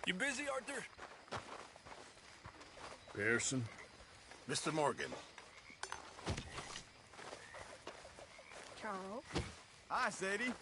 You busy, Arthur? Pearson? Mr. Morgan. Charles? Hi, Sadie.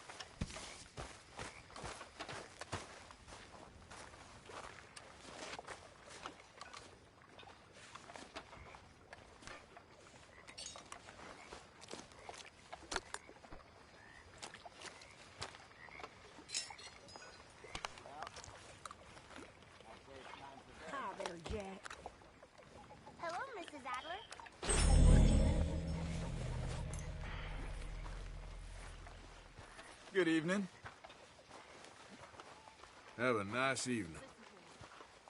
Hi there, Jack. Hello, Mrs. Adler. Good evening. Have a nice evening.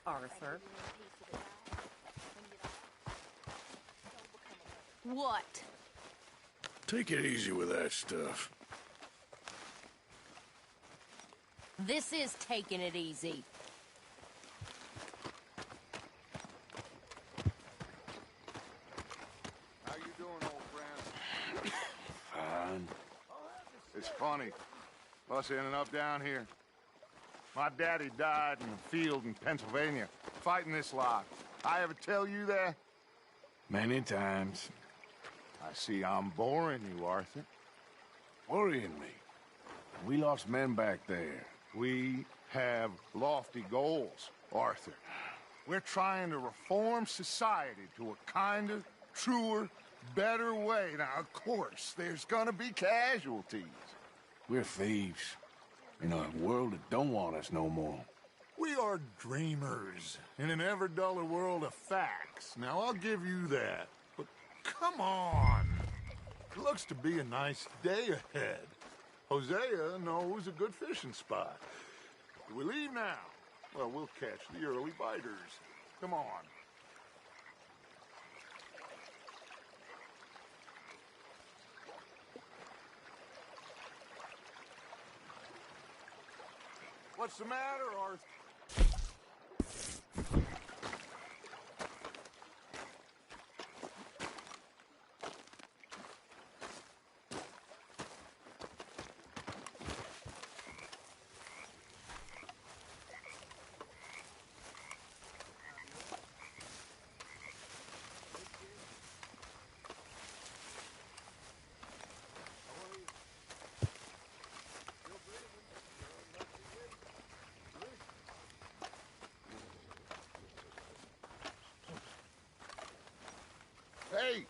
Arthur. What? Take it easy with that stuff. This is taking it easy. How you doing, old friend? Fine. It's funny, us ending up down here. My daddy died in the field in Pennsylvania, fighting this lot. I ever tell you that? Many times. I see I'm boring you, Arthur. Worrying me. We lost men back there. We have lofty goals, Arthur. We're trying to reform society to a kinder, truer, better way. Now, of course, there's gonna be casualties. We're thieves. In a world that don't want us no more. We are dreamers in an ever duller world of facts. Now, I'll give you that. But come on. It looks to be a nice day ahead. Hosea knows a good fishing spot. Do we leave now? Well, we'll catch the early biters. Come on. What's the matter, Arthur? Hey,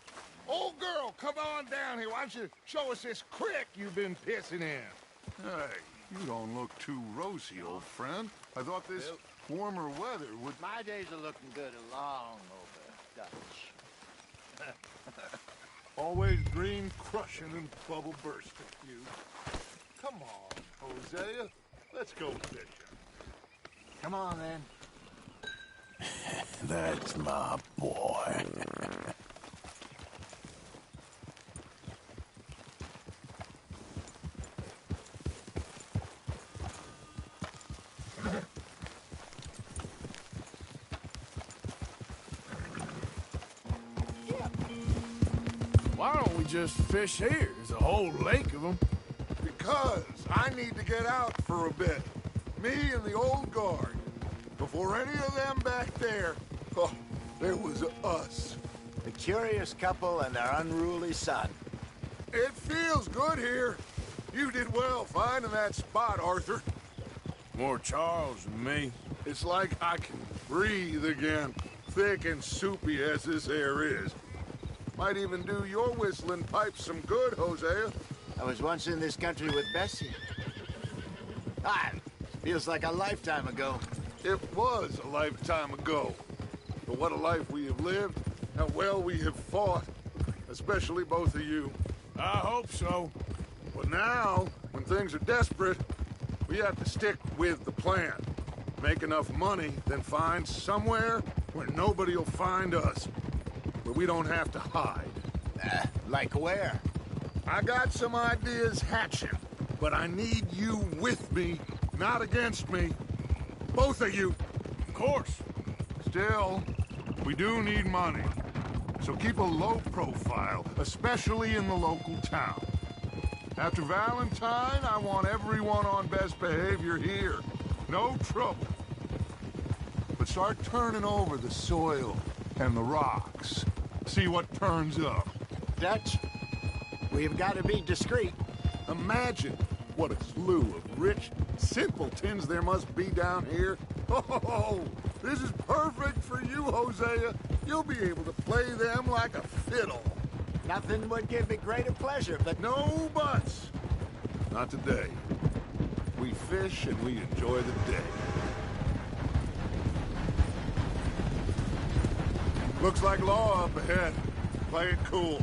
old girl, come on down here. Why don't you show us this creek you've been pissing in? Hey, you don't look too rosy, old friend. I thought this warmer weather would... My days are looking good along over Dutch. Always green crushing and bubble bursting, you. Come on, Hosea. Let's go fishing. Come on, then. That's my boy. Why don't we just fish here? There's a whole lake of them. Because I need to get out for a bit. Me and the old guard. Before any of them back there, oh, there was us. The curious couple and their unruly son. It feels good here. You did well finding that spot, Arthur. More Charles than me. It's like I can breathe again, thick and soupy as this air is. Might even do your whistling pipes some good, Hosea. I was once in this country with Bessie. Ah, feels like a lifetime ago. It was a lifetime ago. But what a life we have lived, how well we have fought, especially both of you. I hope so. But now, when things are desperate, we have to stick with the plan. Make enough money, then find somewhere where nobody will find us. Where we don't have to hide. Like where? I got some ideas hatching, but I need you with me, not against me. Both of you. Of course. Still, we do need money. So keep a low profile, especially in the local town. After Valentine, I want everyone on best behavior here. No trouble. start turning over the soil and the rocks. See what turns up. Dutch, we've got to be discreet. Imagine what a slew of rich simpletons there must be down here. Oh, this is perfect for you, Hosea. You'll be able to play them like a fiddle. Nothing would give me greater pleasure, but No buts. Not today. We fish and we enjoy the day. Looks like law up ahead. Play it cool.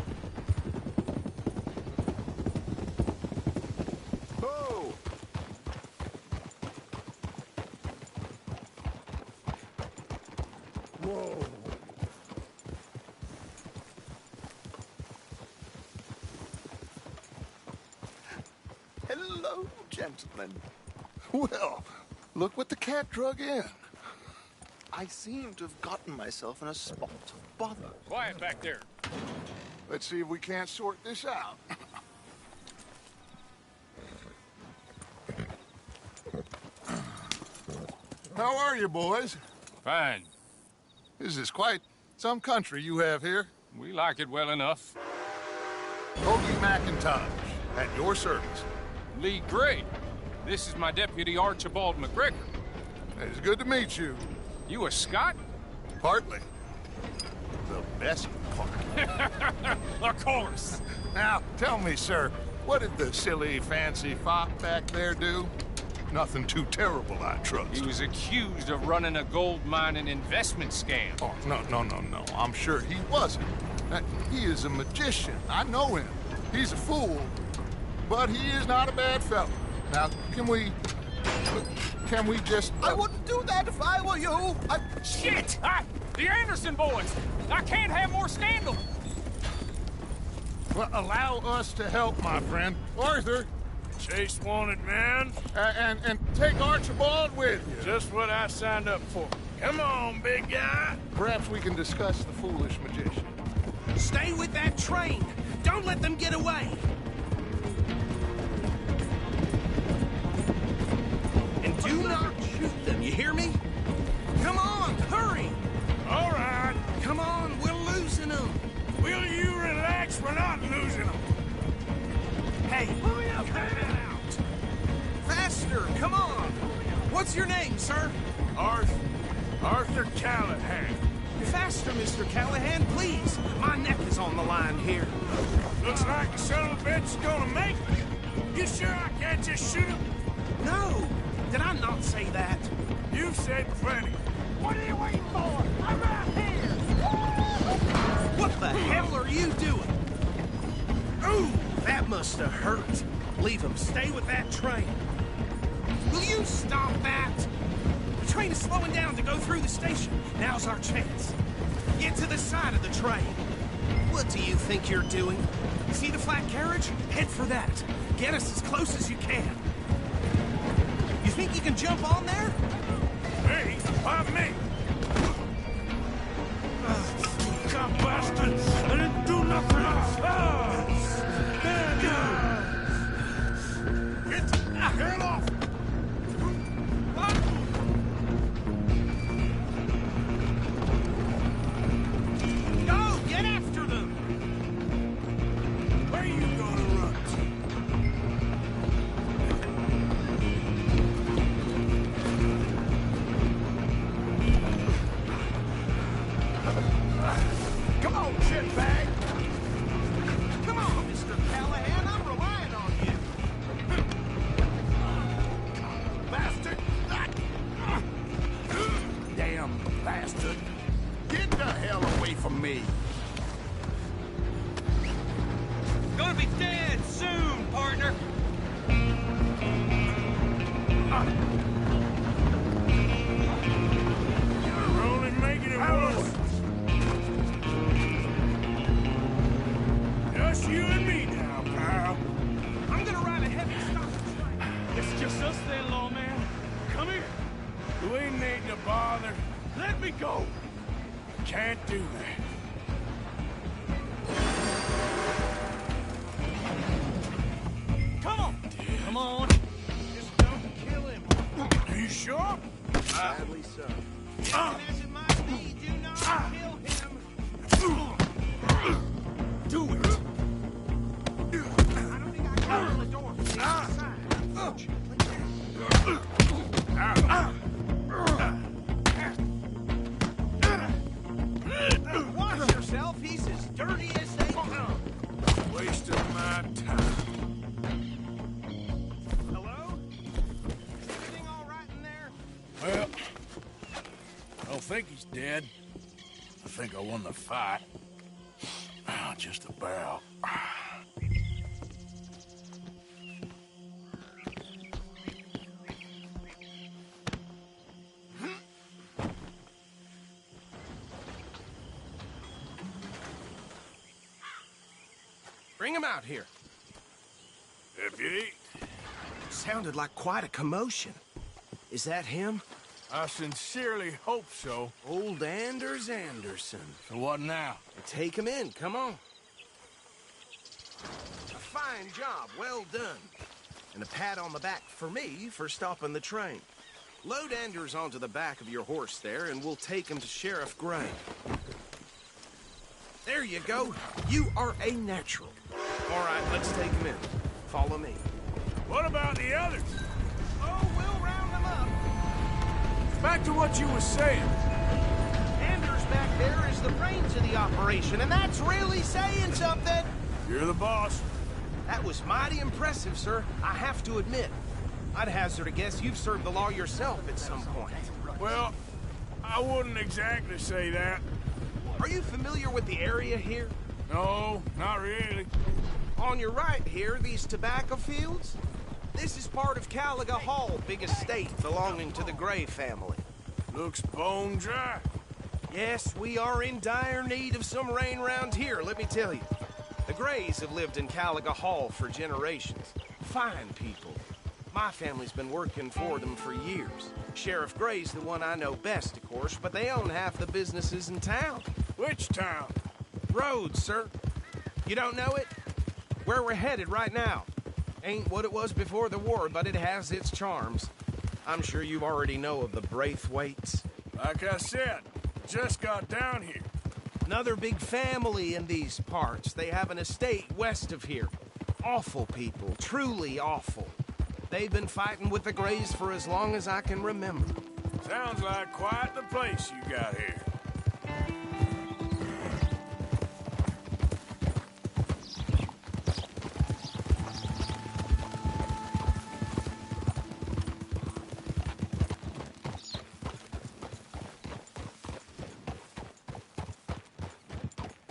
Oh! Whoa. Hello, gentlemen. Well, look what the cat drug in. I seem to have gotten myself in a spot of bother. Quiet back there. Let's see if we can't sort this out. How are you, boys? Fine. This is quite some country you have here. We like it well enough. Hoagie McIntosh, at your service. Lee Gray. This is my deputy Archibald McGregor. It's good to meet you. You a Scot? Partly. The best part. Of course. Now, tell me, sir, what did the silly, fancy fop back there do? Nothing too terrible, I trust. He was accused of running a gold mine and investment scam. Oh, no. I'm sure he wasn't. He is a magician. I know him. He's a fool, but he is not a bad fellow. Now, can we just... I wouldn't do that if I were you. Shit! The Anderson boys! I can't have more scandal! Well, allow us to help, my friend. Arthur, Chase wanted, man. and take Archibald with you. Just what I signed up for. Come on, big guy. Perhaps we can discuss the foolish magician. Stay with that train! Don't let them get away! And do not shoot them, you hear me? Come on, hurry! All right. Come on, we're losing them! Will you relax? We're not losing them. Hey, hurry up, cut it out! Faster, come on! What's your name, sir? Arthur Callahan. Faster, Mr. Callahan, please! My neck is on the line here. Looks like the son of a bitch is gonna make it. You sure I can't just shoot him? No! Did I not say that? You've said plenty. What are you waiting for? I'm right here! What the hell are you doing? Ooh, that must have hurt. Leave him. Stay with that train. Will you stop that? The train is slowing down to go through the station. Now's our chance. Get to the side of the train. What do you think you're doing? See the flat carriage? Head for that. Get us as close as you can. You think you can jump on there? Me? Why me? God bastard! I didn't do nothing! Get the hell off! Go! Get after them! Where you gonna run Come on, shitbag! Come on, Mr. Callahan, I'm relying on you! Bastard! Damn bastard! Get the hell away from me! Gonna be dead soon, partner! You're only making it worse! Just you and me now, pal. I'm gonna ride a heavy stock train. It's just us then, lawman. Come here. We need to bother. Let me go. Can't do that. Come on! Come on! Just don't kill him! Are you sure? Sadly so. As it might be, do not kill him. Do it! I don't think I can open the door from the outside. Watch yourself, he's as dirty as they come. Wasting my time. Hello? Everything all right in there? Well, I don't think he's dead. I think I won the fight. Just about. Bring him out here. Deputy, Sounded like quite a commotion. Is that him? I sincerely hope so. Old Anders Anderson. So what now? Take him in, come on. A fine job, well done. And a pat on the back for me for stopping the train. Load Anders onto the back of your horse there, and we'll take him to Sheriff Gray. There you go. You are a natural. All right, let's take him in. Follow me. What about the others? Oh, we'll round them up. Back to what you were saying. Anders back there is the brains of the operation, and that's really saying something. You're the boss. That was mighty impressive, sir. I have to admit. I'd hazard a guess you've served the law yourself at some point. Well, I wouldn't exactly say that. Are you familiar with the area here? No, not really. On your right here, these tobacco fields? This is part of Caliga Hall, big estate belonging to the Gray family. Looks bone dry. Yes, we are in dire need of some rain round here, let me tell you. The Grays have lived in Caliga Hall for generations. Fine people. My family's been working for them for years. Sheriff Gray's the one I know best, of course, but they own half the businesses in town. Which town? Rhodes, sir. You don't know it? Where we're headed right now. Ain't what it was before the war, but it has its charms. I'm sure you already know of the Braithwaites. Like I said, just got down here. Another big family in these parts. They have an estate west of here. Awful people, truly awful. They've been fighting with the Grays for as long as I can remember. Sounds like quite the place you got here.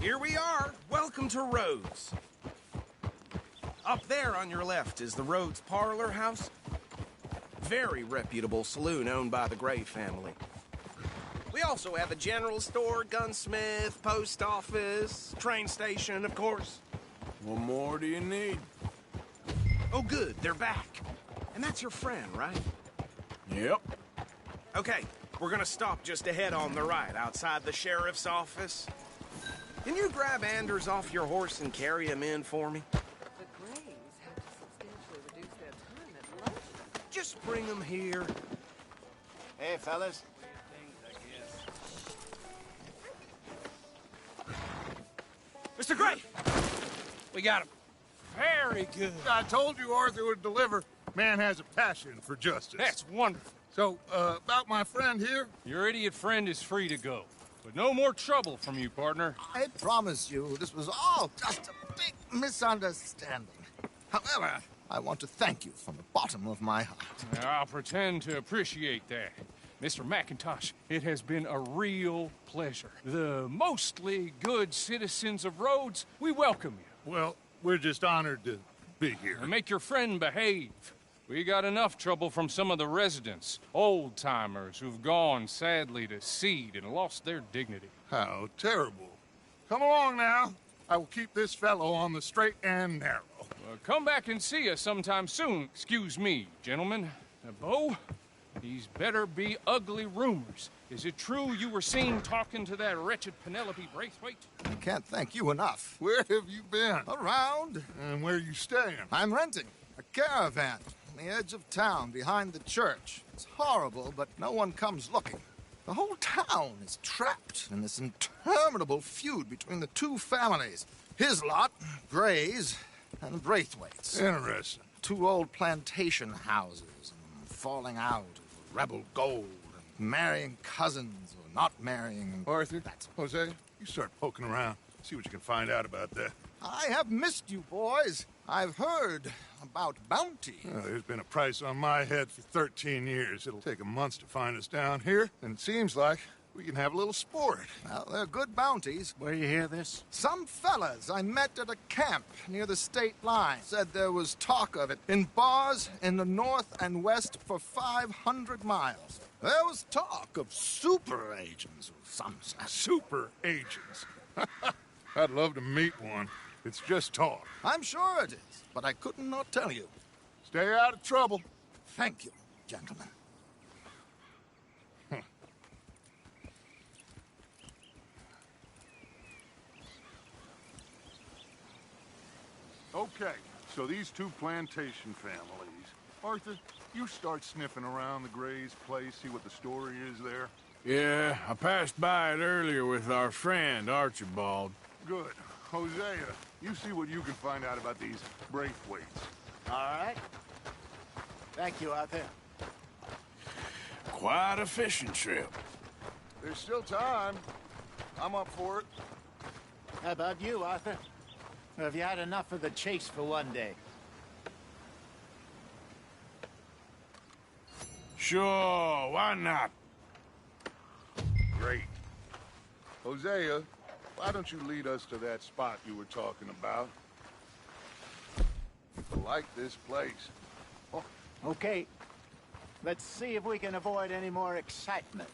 Here we are. Welcome to Rhodes. Up there on your left is the Rhodes Parlor House. Very reputable saloon owned by the Gray family. We also have a general store, gunsmith, post office, train station, of course. What more do you need? Oh, good. They're back. And that's your friend, right? Yep. Okay, we're gonna stop just ahead on the right, outside the sheriff's office. Can you grab Anders off your horse and carry him in for me? The Grays had to substantially reduce their time at lunch. Just bring him here. Hey, fellas. Mr. Gray! We got him. Very good. I told you Arthur would deliver. Man has a passion for justice. That's wonderful. So, about my friend here? Your idiot friend is free to go. But no more trouble from you, partner. I promise you, this was all just a big misunderstanding. However, I want to thank you from the bottom of my heart. Now, I'll pretend to appreciate that. Mr. McIntosh, it has been a real pleasure. The mostly good citizens of Rhodes, we welcome you. Well, we're just honored to be here. And make your friend behave. We got enough trouble from some of the residents, old-timers who've gone, sadly, to seed and lost their dignity. How terrible. Come along now. I will keep this fellow on the straight and narrow. Come back and see us sometime soon. Excuse me, gentlemen. Bo, these better be ugly rumors. Is it true you were seen talking to that wretched Penelope Braithwaite? I can't thank you enough. Where have you been? Around. And where are you staying? I'm renting a caravan on the edge of town behind the church. It's horrible, but no one comes looking. The whole town is trapped in this interminable feud between the two families. His lot, Gray's, and Braithwaite's. Interesting. Two old plantation houses, and falling out of rebel gold, and marrying cousins or not marrying. Arthur, Jose, you start poking around. See what you can find out about that. I have missed you, boys. I've heard about bounty. There's been a price on my head for 13 years. It'll take 'em months to find us down here, and it seems like we can have a little sport. Well, they're good bounties. Where you hear this? Some fellas I met at a camp near the state line said there was talk of it in bars in the north and west for 500 miles. There was talk of super agents of some sort. Super agents. I'd love to meet one. It's just talk. I'm sure it is, but I couldn't not tell you. Stay out of trouble. Thank you, gentlemen. Okay, so these two plantation families. Arthur, you start sniffing around the Gray's place, see what the story is there. Yeah, I passed by it earlier with our friend, Archibald. Good. Hosea, you see what you can find out about these Braithwaites. All right. Thank you, Arthur. Quite a fishing trip. There's still time. I'm up for it. How about you, Arthur? Or have you had enough of the chase for one day? Sure, why not? Great. Hosea, why don't you lead us to that spot you were talking about? I like this place. Oh, okay. Let's see if we can avoid any more excitement.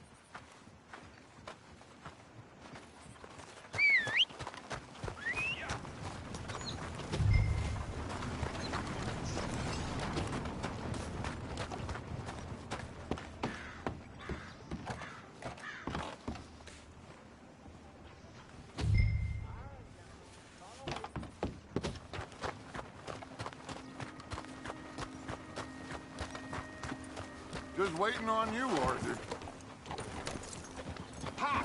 Just waiting on you, Arthur. Ha!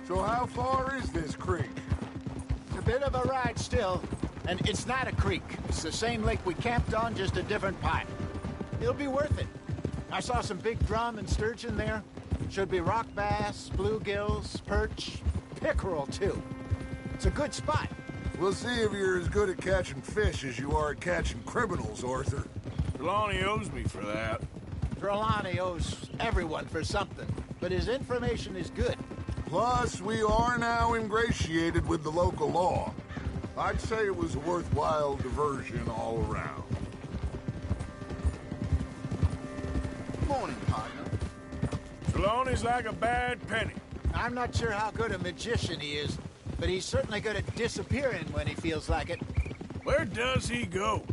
So how far is this creek? It's a bit of a ride still, and it's not a creek. It's the same lake we camped on, just a different part. It'll be worth it. I saw some big drum and sturgeon there. Should be rock bass, bluegills, perch, pickerel, too. It's a good spot. We'll see if you're as good at catching fish as you are at catching criminals, Arthur. Trelawney owes me for that. Trelawney owes everyone for something, but his information is good. Plus, we are now ingratiated with the local law. I'd say it was a worthwhile diversion all around. Morning, partner. Trelawney's like a bad penny. I'm not sure how good a magician he is, but he's certainly good at disappearing when he feels like it. Where does he go?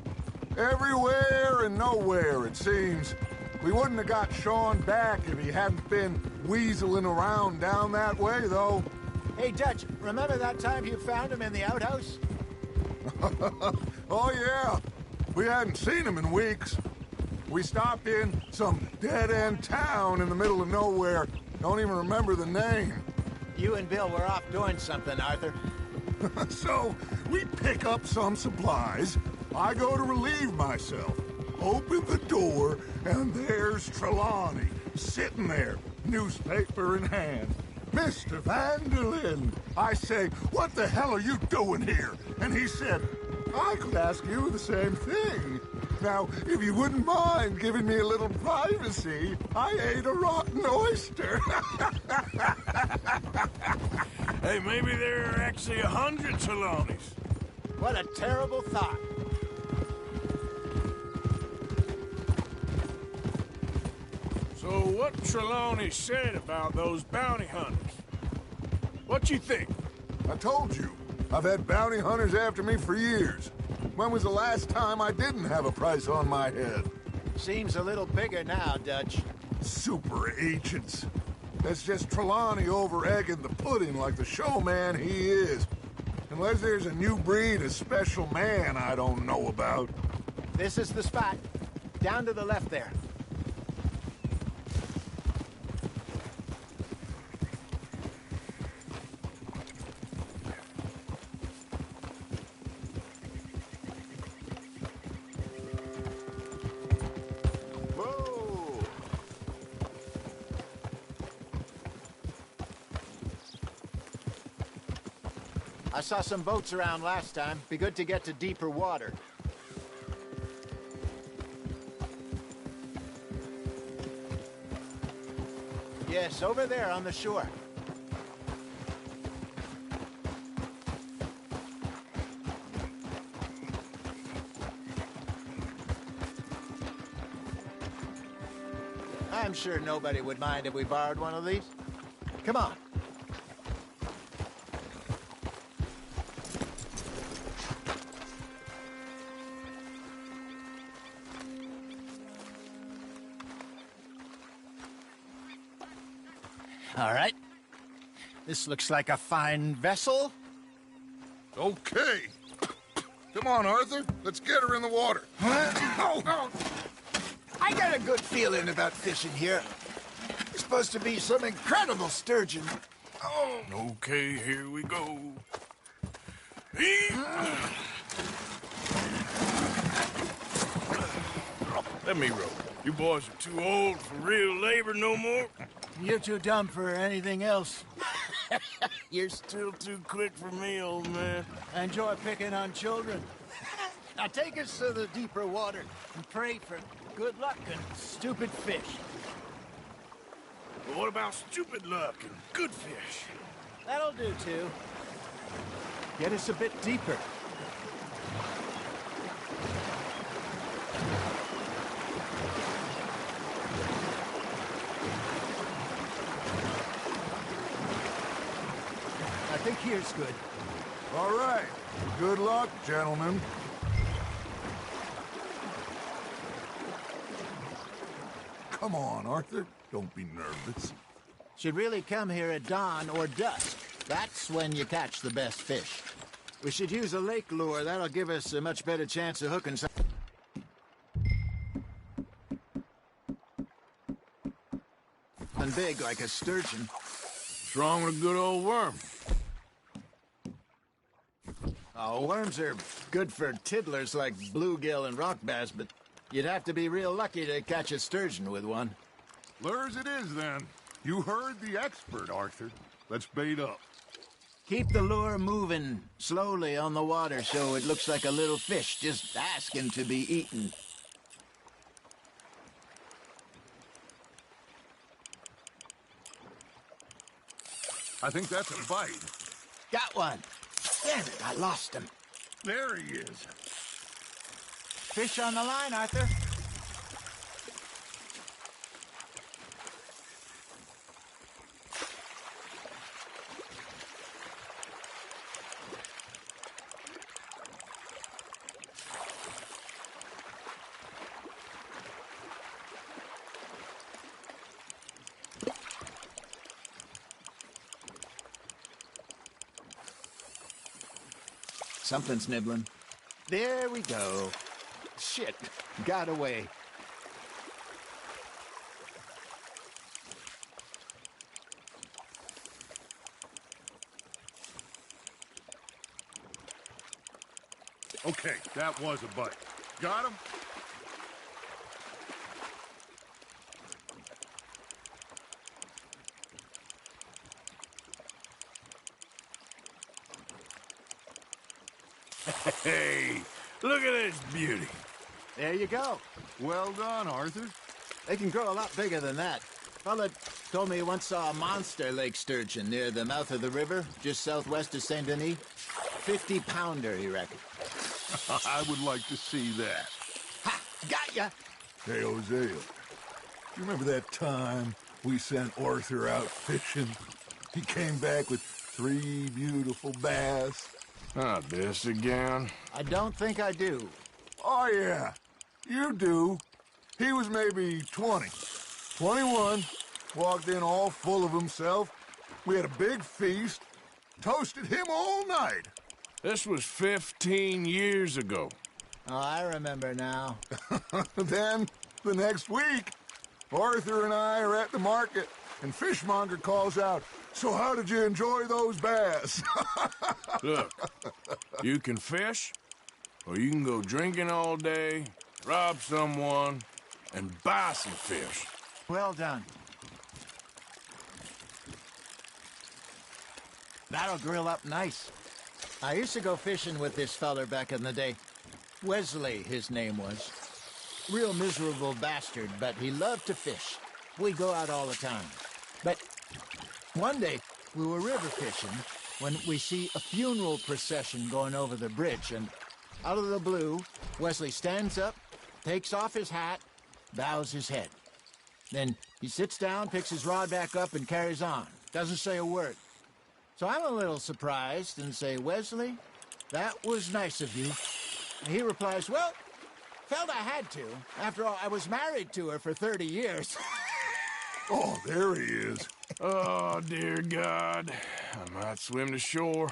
Everywhere and nowhere, it seems. We wouldn't have got Sean back if he hadn't been weaseling around down that way, though. Hey, Dutch, remember that time you found him in the outhouse? Oh, yeah. We hadn't seen him in weeks. We stopped in some dead-end town in the middle of nowhere. Don't even remember the name. You and Bill were off doing something, Arthur. So, we pick up some supplies. I go to relieve myself. Open the door, and there's Trelawney, sitting there, newspaper in hand. Mr. Vanderlyn. I say, what the hell are you doing here? And he said, I could ask you the same thing. Now, if you wouldn't mind giving me a little privacy, I ate a rotten oyster. Hey, maybe there are actually 100 Trelawneys. What a terrible thought. So what Trelawney said about those bounty hunters? What you think? I told you, I've had bounty hunters after me for years. When was the last time I didn't have a price on my head? Seems a little bigger now, Dutch. Super agents. That's just Trelawney over-egging the pudding like the showman he is. Unless there's a new breed of special man I don't know about. This is the spot. Down to the left there. I saw some boats around last time. Be good to get to deeper water. Yes, over there on the shore. I'm sure nobody would mind if we borrowed one of these. Come on. All right. This looks like a fine vessel. Okay. Come on, Arthur. Let's get her in the water. I got a good feeling about fishing here. It's supposed to be some incredible sturgeon. Oh. Okay, here we go. Let me row. You boys are too old for real labor no more. You're too dumb for anything else. You're still too quick for me, old man. I enjoy picking on children. Now take us to the deeper water and pray for good luck and stupid fish. But what about stupid luck and good fish? That'll do, too. Get us a bit deeper. I think here's good. All right. Good luck, gentlemen. Come on, Arthur. Don't be nervous. Should really come here at dawn or dusk. That's when you catch the best fish. We should use a lake lure. That'll give us a much better chance of hooking some. And big like a sturgeon. What's wrong with a good old worm? Oh, worms are good for tiddlers like bluegill and rock bass, but you'd have to be real lucky to catch a sturgeon with one. Lures it is, then. You heard the expert, Arthur. Let's bait up. Keep the lure moving slowly on the water so it looks like a little fish just asking to be eaten. I think that's a bite. Got one. Damn it, I lost him. There he is. Fish on the line, Arthur. Something's nibbling. There we go. Shit, got away. Okay, that was a bite. Got him? Hey, look at this beauty. There you go. Well done, Arthur. They can grow a lot bigger than that. Fella told me he once saw a monster lake sturgeon near the mouth of the river, just southwest of Saint Denis. 50-pounder, he reckoned. I would like to see that. Ha! Got ya! Hey, Hosea. You remember that time we sent Arthur out fishing? He came back with 3 beautiful bass. Not this again. I don't think I do. Oh, yeah. You do. He was maybe 20. 21. Walked in all full of himself. We had a big feast. Toasted him all night. This was 15 years ago. Oh, I remember now. Then, the next week, Arthur and I are at the market, and Fishmonger calls out, "So how did you enjoy those bass?" Look, you can fish, or you can go drinking all day, rob someone, and buy some fish. Well done. That'll grill up nice. I used to go fishing with this feller back in the day. Wesley, his name was. Real miserable bastard, but he loved to fish. We go out all the time. But one day, we were river fishing when we see a funeral procession going over the bridge, and out of the blue, Wesley stands up, takes off his hat, bows his head. Then he sits down, picks his rod back up, and carries on. Doesn't say a word. So I'm a little surprised and say, Wesley, that was nice of you. And he replies, well, felt I had to. After all, I was married to her for 30 years. Oh, there he is. Oh, dear God. I might swim to shore.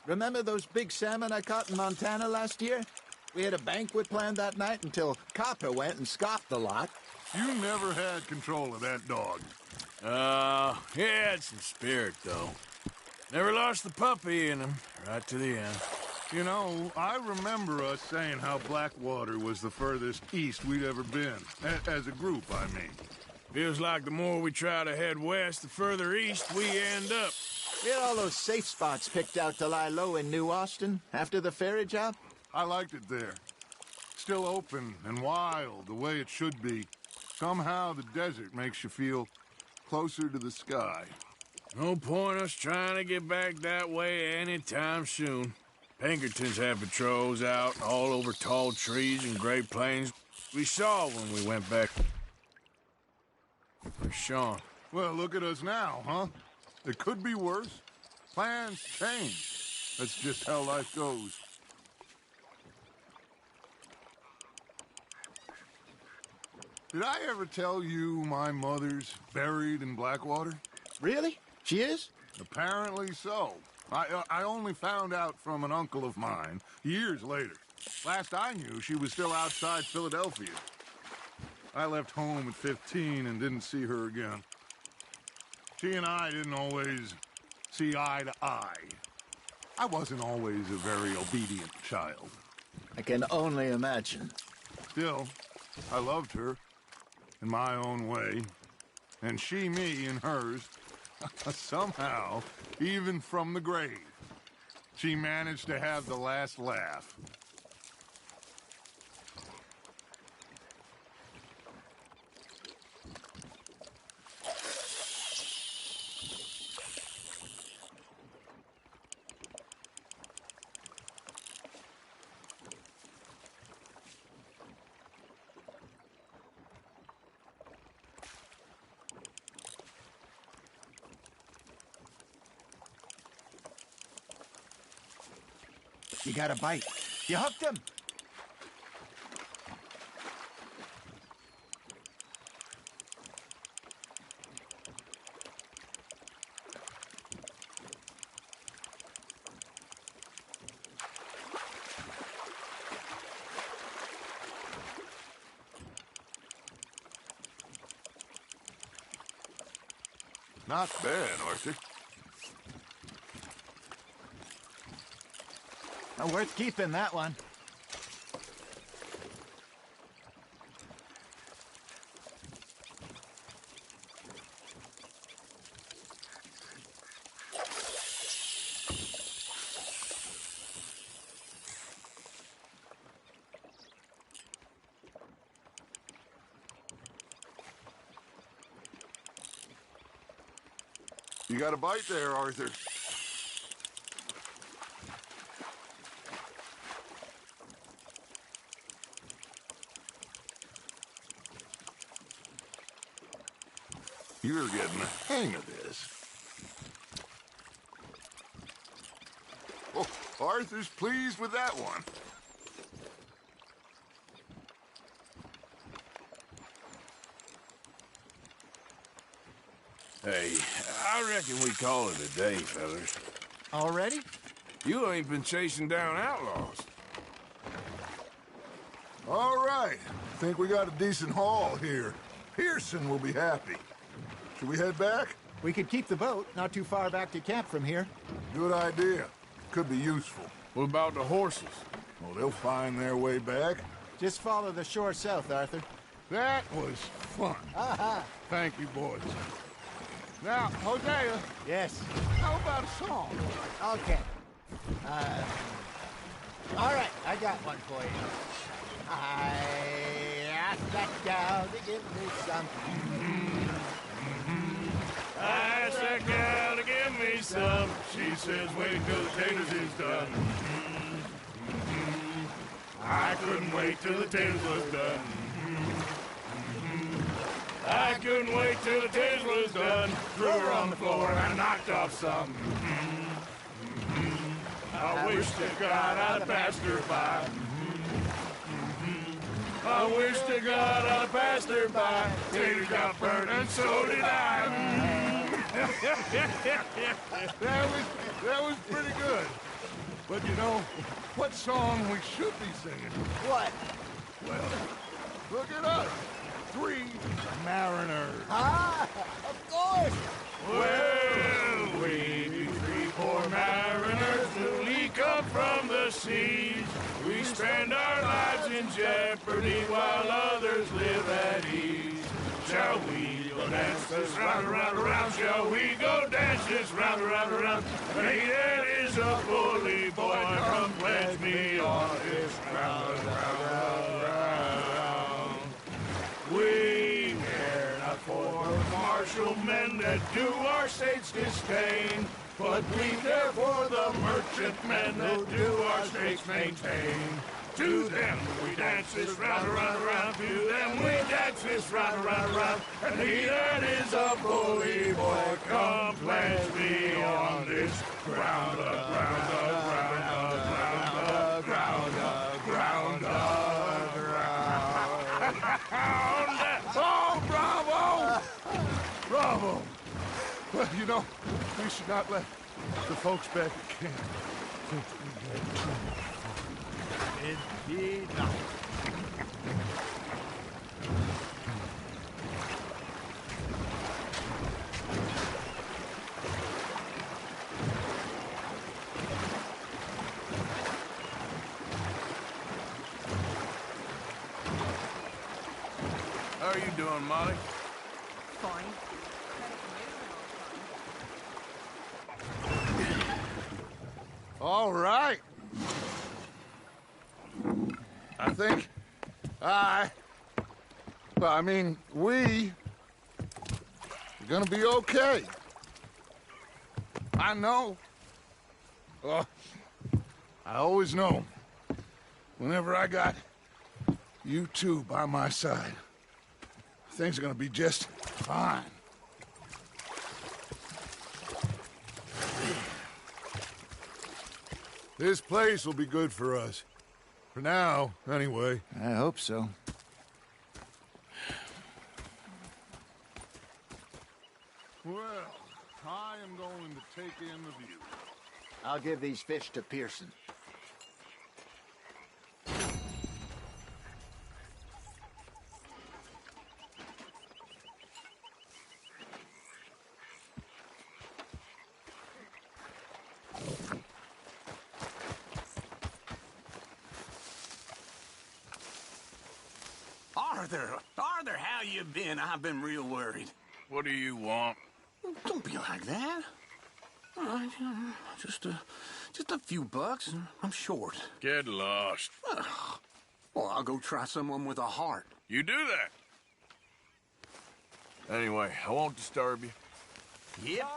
Remember those big salmon I caught in Montana last year? We had a banquet planned that night until Copper went and scoffed the lot. You never had control of that dog. He had some spirit, though. Never lost the puppy in him, right to the end. You know, I remember us saying how Blackwater was the furthest east we'd ever been. As a group, I mean. Feels like the more we try to head west, the further east we end up. We had all those safe spots picked out to lie low in New Austin after the ferry job. I liked it there. Still open and wild, the way it should be. Somehow the desert makes you feel closer to the sky. No point us trying to get back that way anytime soon. Pinkertons have patrols out all over tall trees and Great Plains. We saw when we went back. Where's Sean? Well, look at us now, huh? It could be worse. Plans change. That's just how life goes. Did I ever tell you my mother's buried in Blackwater? Really? She is? Apparently so. I only found out from an uncle of mine years later. Last I knew, she was still outside Philadelphia. I left home at 15 and didn't see her again. She and I didn't always see eye to eye. I wasn't always a very obedient child. I can only imagine. Still, I loved her in my own way, and she me in hers. Somehow, even from the grave, she managed to have the last laugh. You got a bite. You hooked him. Not bad, Arthur. Worth keeping, that one. You got a bite there, Arthur. You're getting the hang of this. Oh, Arthur's pleased with that one. Hey, I reckon we call it a day, fellas. Already? You ain't been chasing down outlaws. All right. Think we got a decent haul here. Pearson will be happy. Should we head back? We could keep the boat not too far back to camp from here. Good idea. Could be useful. What about the horses? Well, they'll find their way back. Just follow the shore south, Arthur. That was fun. Aha! Thank you, boys. Now, Hosea, Yes. how about a song? Okay. All right, I got one for you. I asked that gal to give me some. I asked that gal to give me some. She says, wait till the taters is done. I couldn't wait till the taters was done. I couldn't wait till the taters was done. Threw her on the floor and I knocked off some. I wish to God I'd passed her by. I wish to God I'd passed her by. Taters got burnt and so did I. That was pretty good. But you know, what song we should be singing? What? Well, look at us. 3 mariners. Ah, of course. Well, we be 3 poor mariners newly come from the seas. We spend our lives in jeopardy while others live at ease. Shall we go dance this round, around, around? Shall we go dance this round, around, around? Hey, that is a bully boy. Come pledge me on this round, round, round. We care not for the martial men that do our state's disdain, but we care for the merchantmen that do our state's maintain. To them we dance this round, around, around. To them we dance this round, around, around. And he that is a bully boy, come pledge me on this ground, ground, ground, ground, ground, ground, ground. Oh, bravo! Bravo! Well, you know, we should not let the folks back at camp think we go too far. Indeed not. How are you doing, Molly? Fine. All right. I think we are gonna be okay. I know. I always know. Whenever I got you two by my side, things are gonna be just fine. This place will be good for us. For now, anyway. I hope so. Well, I am going to take in the view. I'll give these fish to Pearson. Arthur, how you been? I've been real worried. What do you want? Don't be like that. All right, just a few bucks, and I'm short. Get lost. Well, I'll go try someone with a heart. You do that. Anyway, I won't disturb you. Yep.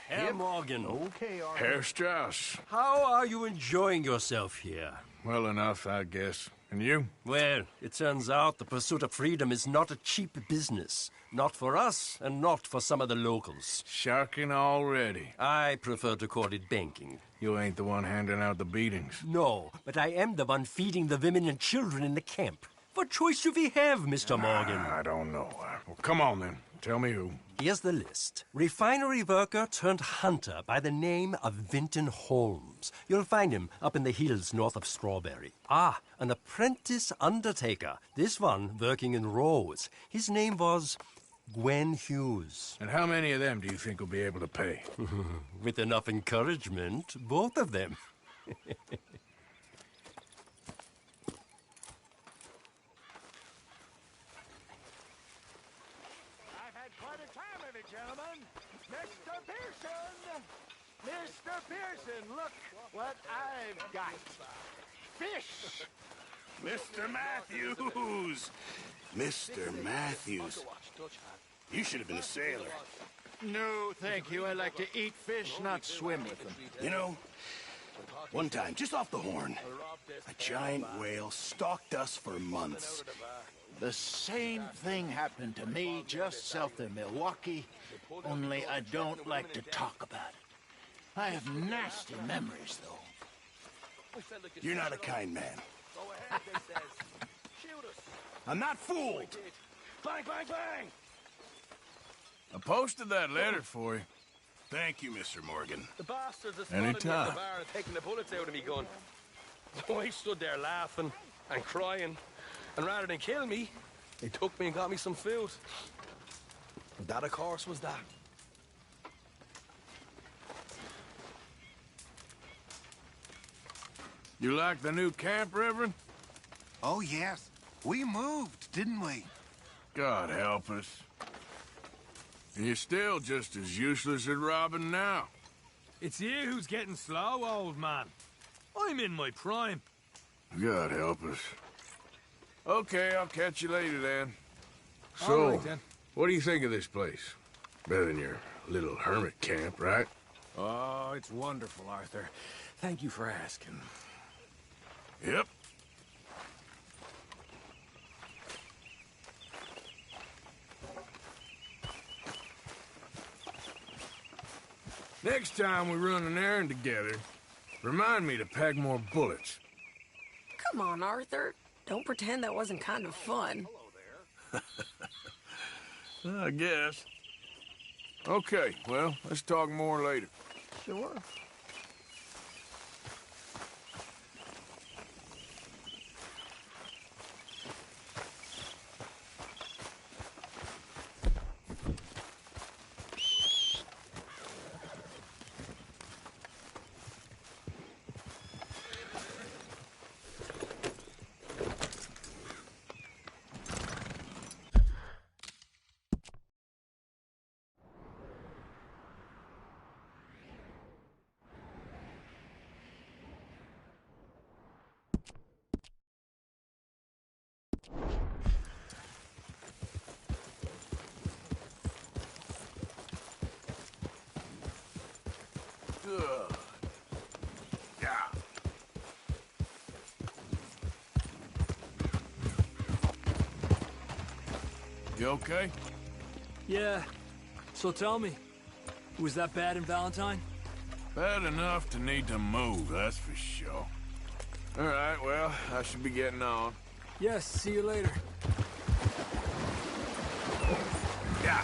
Herr Morgan. Okay, all right. Herr Strauss. How are you enjoying yourself here? Well enough, I guess. And you? Well, it turns out the pursuit of freedom is not a cheap business. Not for us, and not for some of the locals. Sharking already. I prefer to call it banking. You ain't the one handing out the beatings. No, but I am the one feeding the women and children in the camp. What choice do we have, Mr. Morgan? I don't know. Well, come on, then. Tell me who. Here's the list. Refinery worker turned hunter by the name of Vinton Holmes. You'll find him up in the hills north of Strawberry. Ah, an apprentice undertaker. This one working in rows. His name was Gwen Hughes. And how many of them do you think will be able to pay? With enough encouragement, both of them. I've had quite Mr. Pearson! Mr. Pearson, look what I've got. Fish! Mr. Matthews! Mr. Matthews. You should have been a sailor. No, thank you. I like to eat fish, not swim with them. You know, one time, just off the Horn, a giant whale stalked us for months. The same thing happened to me just south of Milwaukee, only I don't like to talk about it. I have nasty memories, though. You're not a kind man. I'm not fooled. Bang, bang, bang! I posted that letter for you. Thank you, Mr. Morgan. The bastards have spotted me at the Anytime. bar and taken the bullets out of me gun. So I stood there laughing and crying, and rather than kill me, they took me and got me some food. And that, of course, was that. You like the new camp, Reverend? Oh, yes. We moved, didn't we? God help us. And you're still just as useless at robbing now. It's you who's getting slow, old man. I'm in my prime. God help us. Okay, I'll catch you later then. All So, right, then. what do you think of this place? Better than your little hermit camp, right? Oh, it's wonderful, Arthur. Thank you for asking. Yep. Next time we run an errand together, remind me to pack more bullets. Come on, Arthur. Don't pretend that wasn't kind of fun. I guess. Okay, well, let's talk more later. Sure. Good. Yeah. You okay? Yeah. So tell me, was that bad in Valentine? Bad enough to need to move, that's for sure. All right, well, I should be getting on. Yes, see you later. Yeah.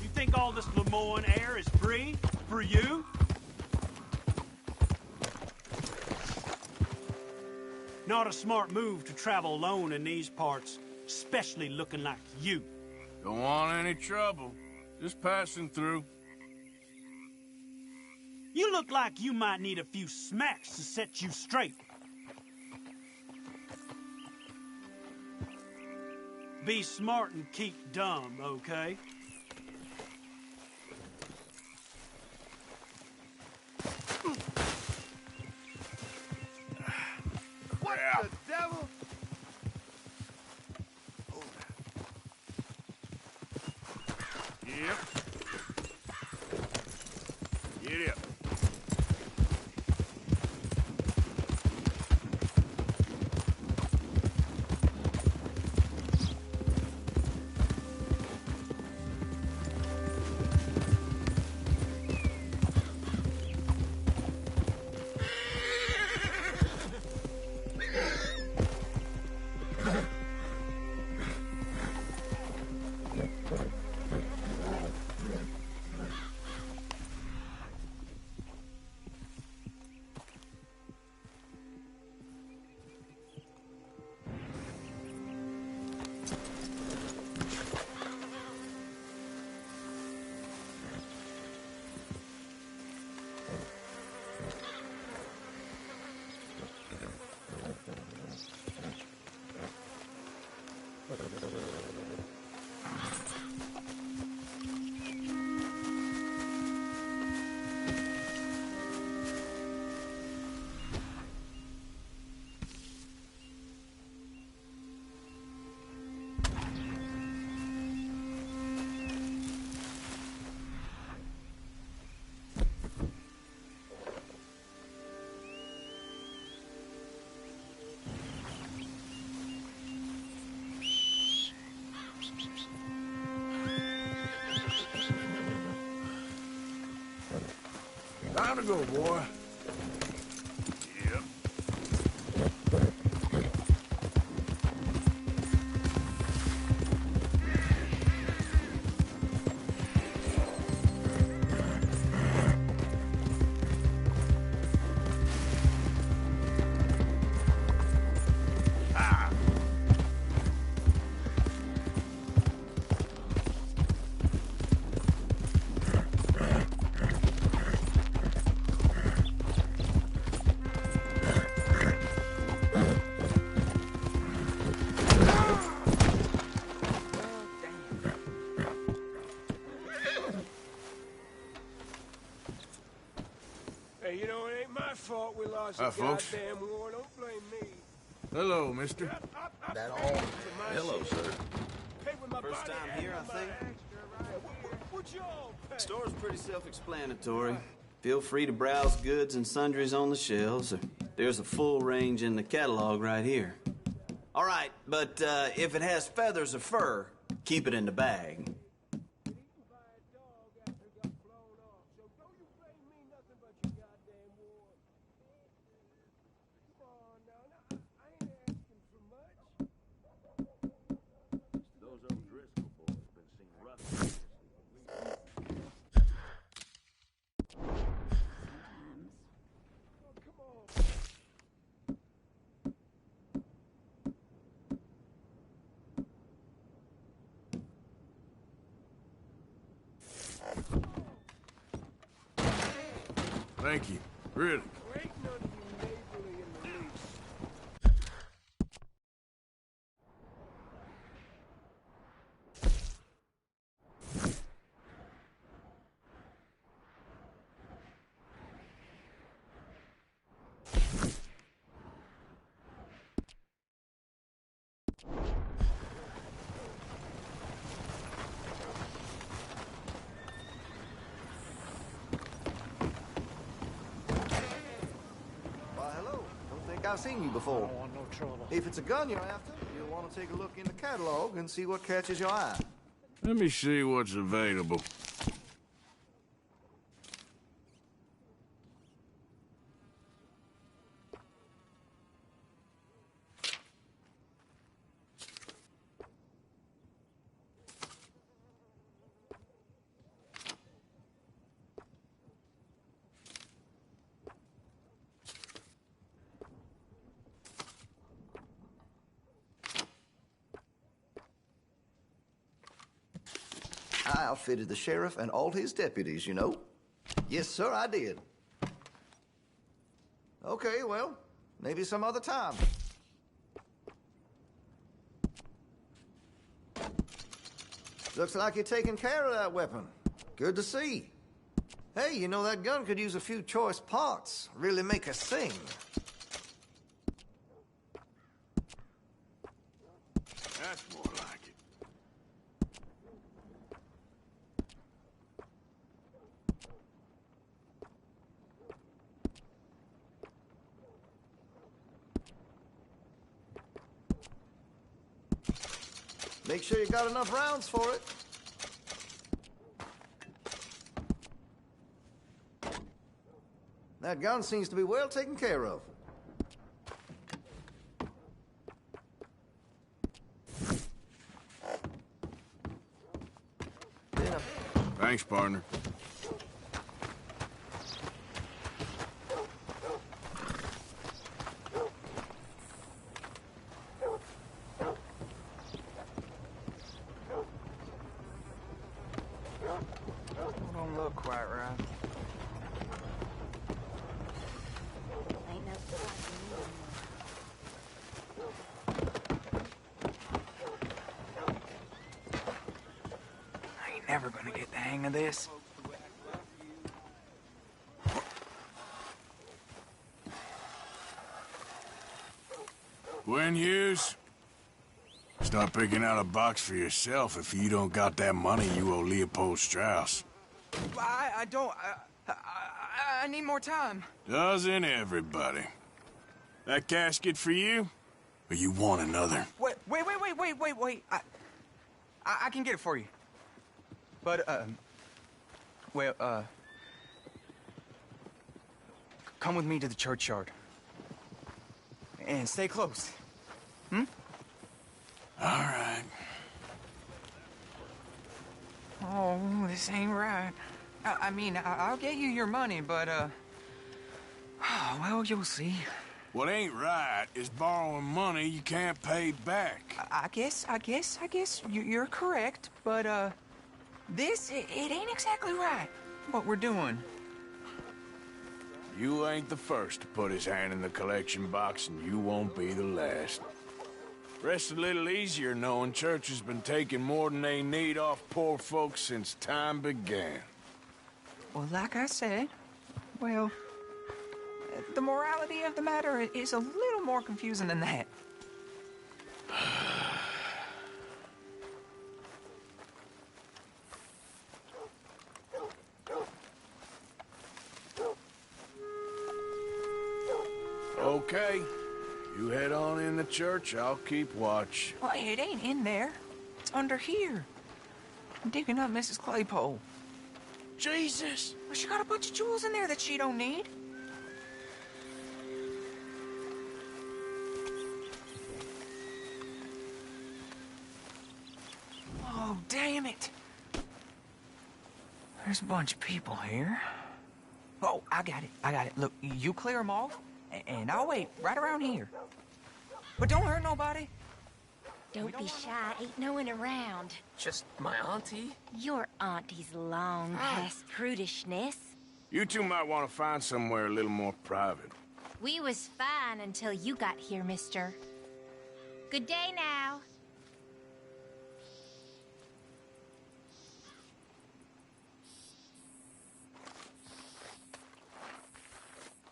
You think all this Lemoyne air is free for you? Not a smart move to travel alone in these parts, especially looking like you. Don't want any trouble. Just passing through. You look like you might need a few smacks to set you straight. Be smart and keep dumb, okay? What the devil? Yep. Get up. Gotta go, boy. Yep. Hey, you know, it ain't my fault we lost Hi, the folks. goddamn war. Don't blame me. Hello, mister. That all? Hello, sir. Pay with my First body time and here, with I my think. extra right. What y'all pay? Store's pretty self-explanatory. Feel free to browse goods and sundries on the shelves. There's a full range in the catalog right here. All right, but if it has feathers or fur, keep it in the bag. Thank you. Really. Ain't none of you neighborly in the least. Why, hello. Don't think I've seen you before. I don't want no trouble. If it's a gun you're after, you'll want to take a look in the catalog and see what catches your eye. Let me see what's available. I outfitted the sheriff and all his deputies, you know. Yes, sir, I did. Okay, well, maybe some other time. Looks like you're taking care of that weapon. Good to see. Hey, you know, that gun could use a few choice parts. Really make us sing. That's more like it. Make sure you got enough rounds for it. That gun seems to be well taken care of. Thanks, partner. Don't look quite right. Ain't no I ain't never gonna get the hang of this. Gwen Hughes, start picking out a box for yourself if you don't got that money you owe Leopold Strauss. I don't. I need more time. Doesn't everybody? That casket for you? Or you want another? Wait. I can get it for you. But, well, come with me to the churchyard. And stay close. Hmm? All right. Oh, this ain't right. I mean, I'll get you your money, but, well, you'll see. What ain't right is borrowing money you can't pay back. I guess you're correct, but, it ain't exactly right, what we're doing. You ain't the first to put his hand in the collection box, and you won't be the last. Rests a little easier knowing church has been taking more than they need off poor folks since time began. Well, like I said, well, the morality of the matter is a little more confusing than that. Okay. You head on in the church, I'll keep watch. Well, it ain't in there. It's under here. I'm digging up Mrs. Claypole. Jesus! Well, she got a bunch of jewels in there that she don't need. Oh, damn it. There's a bunch of people here. Oh, I got it. Look, you clear them off, and I'll wait right around here. But don't hurt nobody. Don't be shy. Ain't no one around. Just my auntie? Your auntie's long past prudishness. You two might want to find somewhere a little more private. We was fine until you got here, mister. Good day now.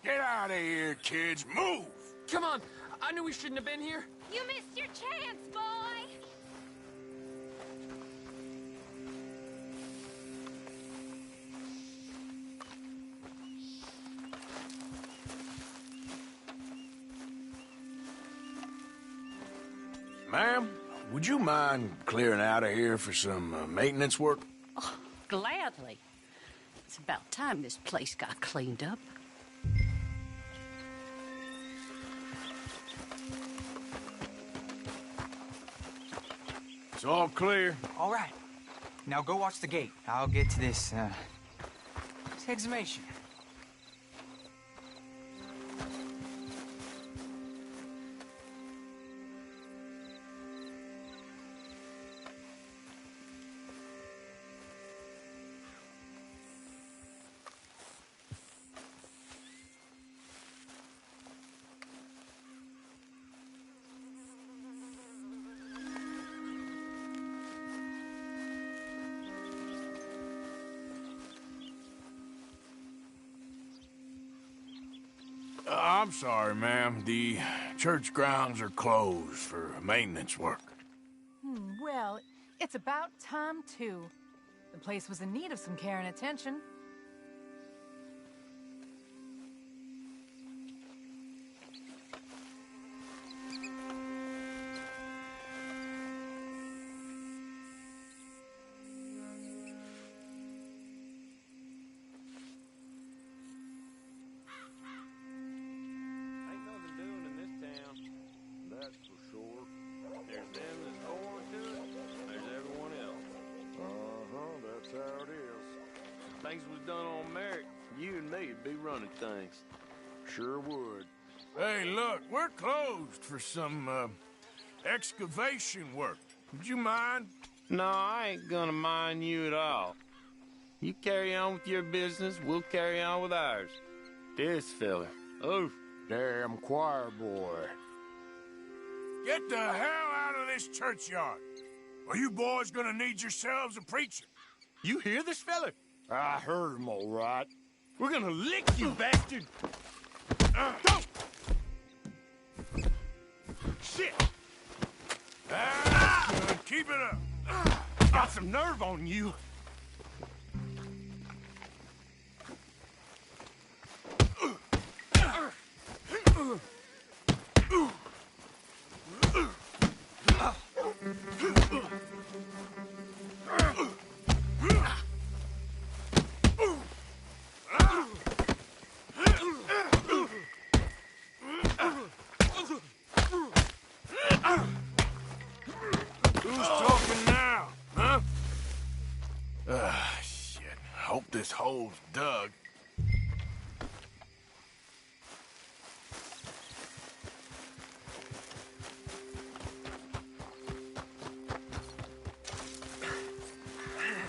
Get out of here, kids. Move! Come on. I knew we shouldn't have been here. You missed your chance, boy! Ma'am, would you mind clearing out of here for some maintenance work? Oh, gladly. It's about time this place got cleaned up. It's all clear. All right. Now go watch the gate. I'll get to this exhumation. I'm sorry, ma'am. The church grounds are closed for maintenance work. Well, it's about time, too. The place was in need of some care and attention. That's for sure. There's them that's born to it. There's everyone else. That's how it is. If things was done on merit, you and me'd be running things. Sure would. Hey, look, we're closed for some, excavation work. Would you mind? No, I ain't gonna mind you at all. You carry on with your business, we'll carry on with ours. This fella. Oh, damn choir boy. Get the hell out of this churchyard, or you boys gonna need yourselves a preacher. You hear this fella? I heard him all right. We're gonna lick you, bastard! Go! Shit! That's good. Keep it up. Got some nerve on you. this hole's dug.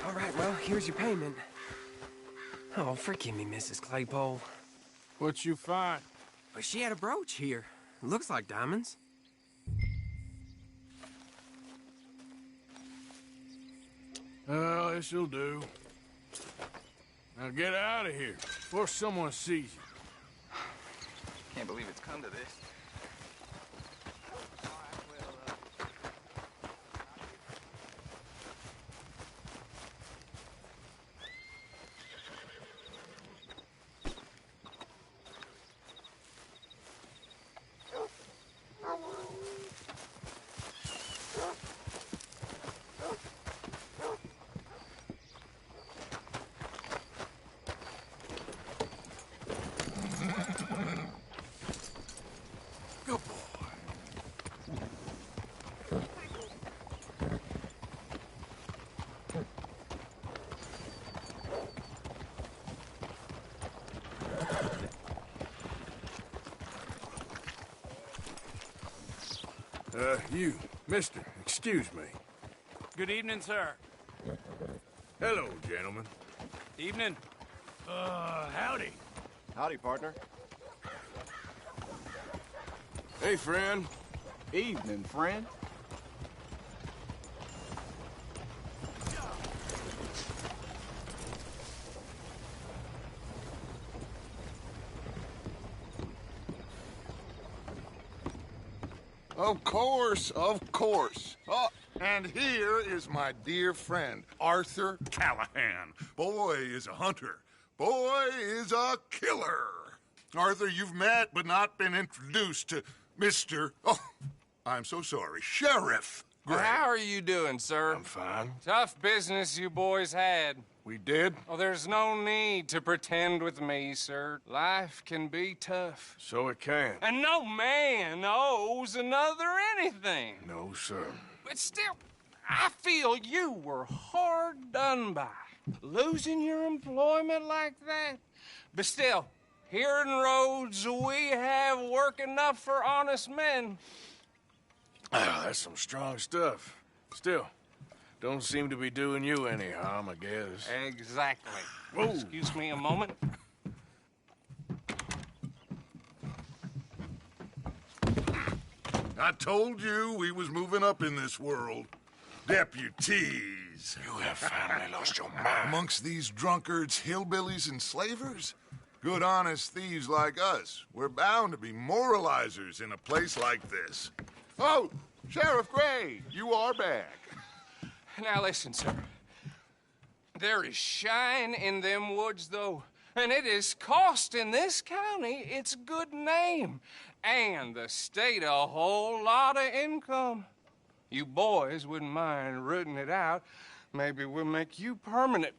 All right, well, here's your payment. Oh, forgive me, Mrs. Claypole. What you find? But she had a brooch here. Looks like diamonds. Well, this'll do. Now get out of here before someone sees you. Can't believe it's come to this. You, mister, excuse me. Good evening, sir. Hello, gentlemen. Evening. Howdy. Howdy, partner. Hey, friend. Evening, friend. Of course, of course. Oh, and here is my dear friend, Arthur Callahan. Boy is a hunter. Boy is a killer. Arthur, you've met but not been introduced to Mr. Oh, I'm so sorry, Sheriff Gray. How are you doing, sir? I'm fine. Tough business you boys had. We did? Oh, there's no need to pretend with me, sir. Life can be tough. So it can. And no man owes another anything. No, sir. But still, I feel you were hard done by. Losing your employment like that. But still, here in Rhodes, we have work enough for honest men. Ah, that's some strong stuff. Still, don't seem to be doing you any harm, I guess. Exactly. Whoa. Excuse me a moment. I told you we was moving up in this world. Deputies. You have finally lost your mind. Amongst these drunkards, hillbillies, and slavers? Good, honest thieves like us. We're bound to be moralizers in a place like this. Oh, Sheriff Gray, you are back. Now listen, sir. There is shine in them woods, though, and it is costing this county its good name and the state a whole lot of income. You boys wouldn't mind rooting it out. Maybe we'll make you permanent.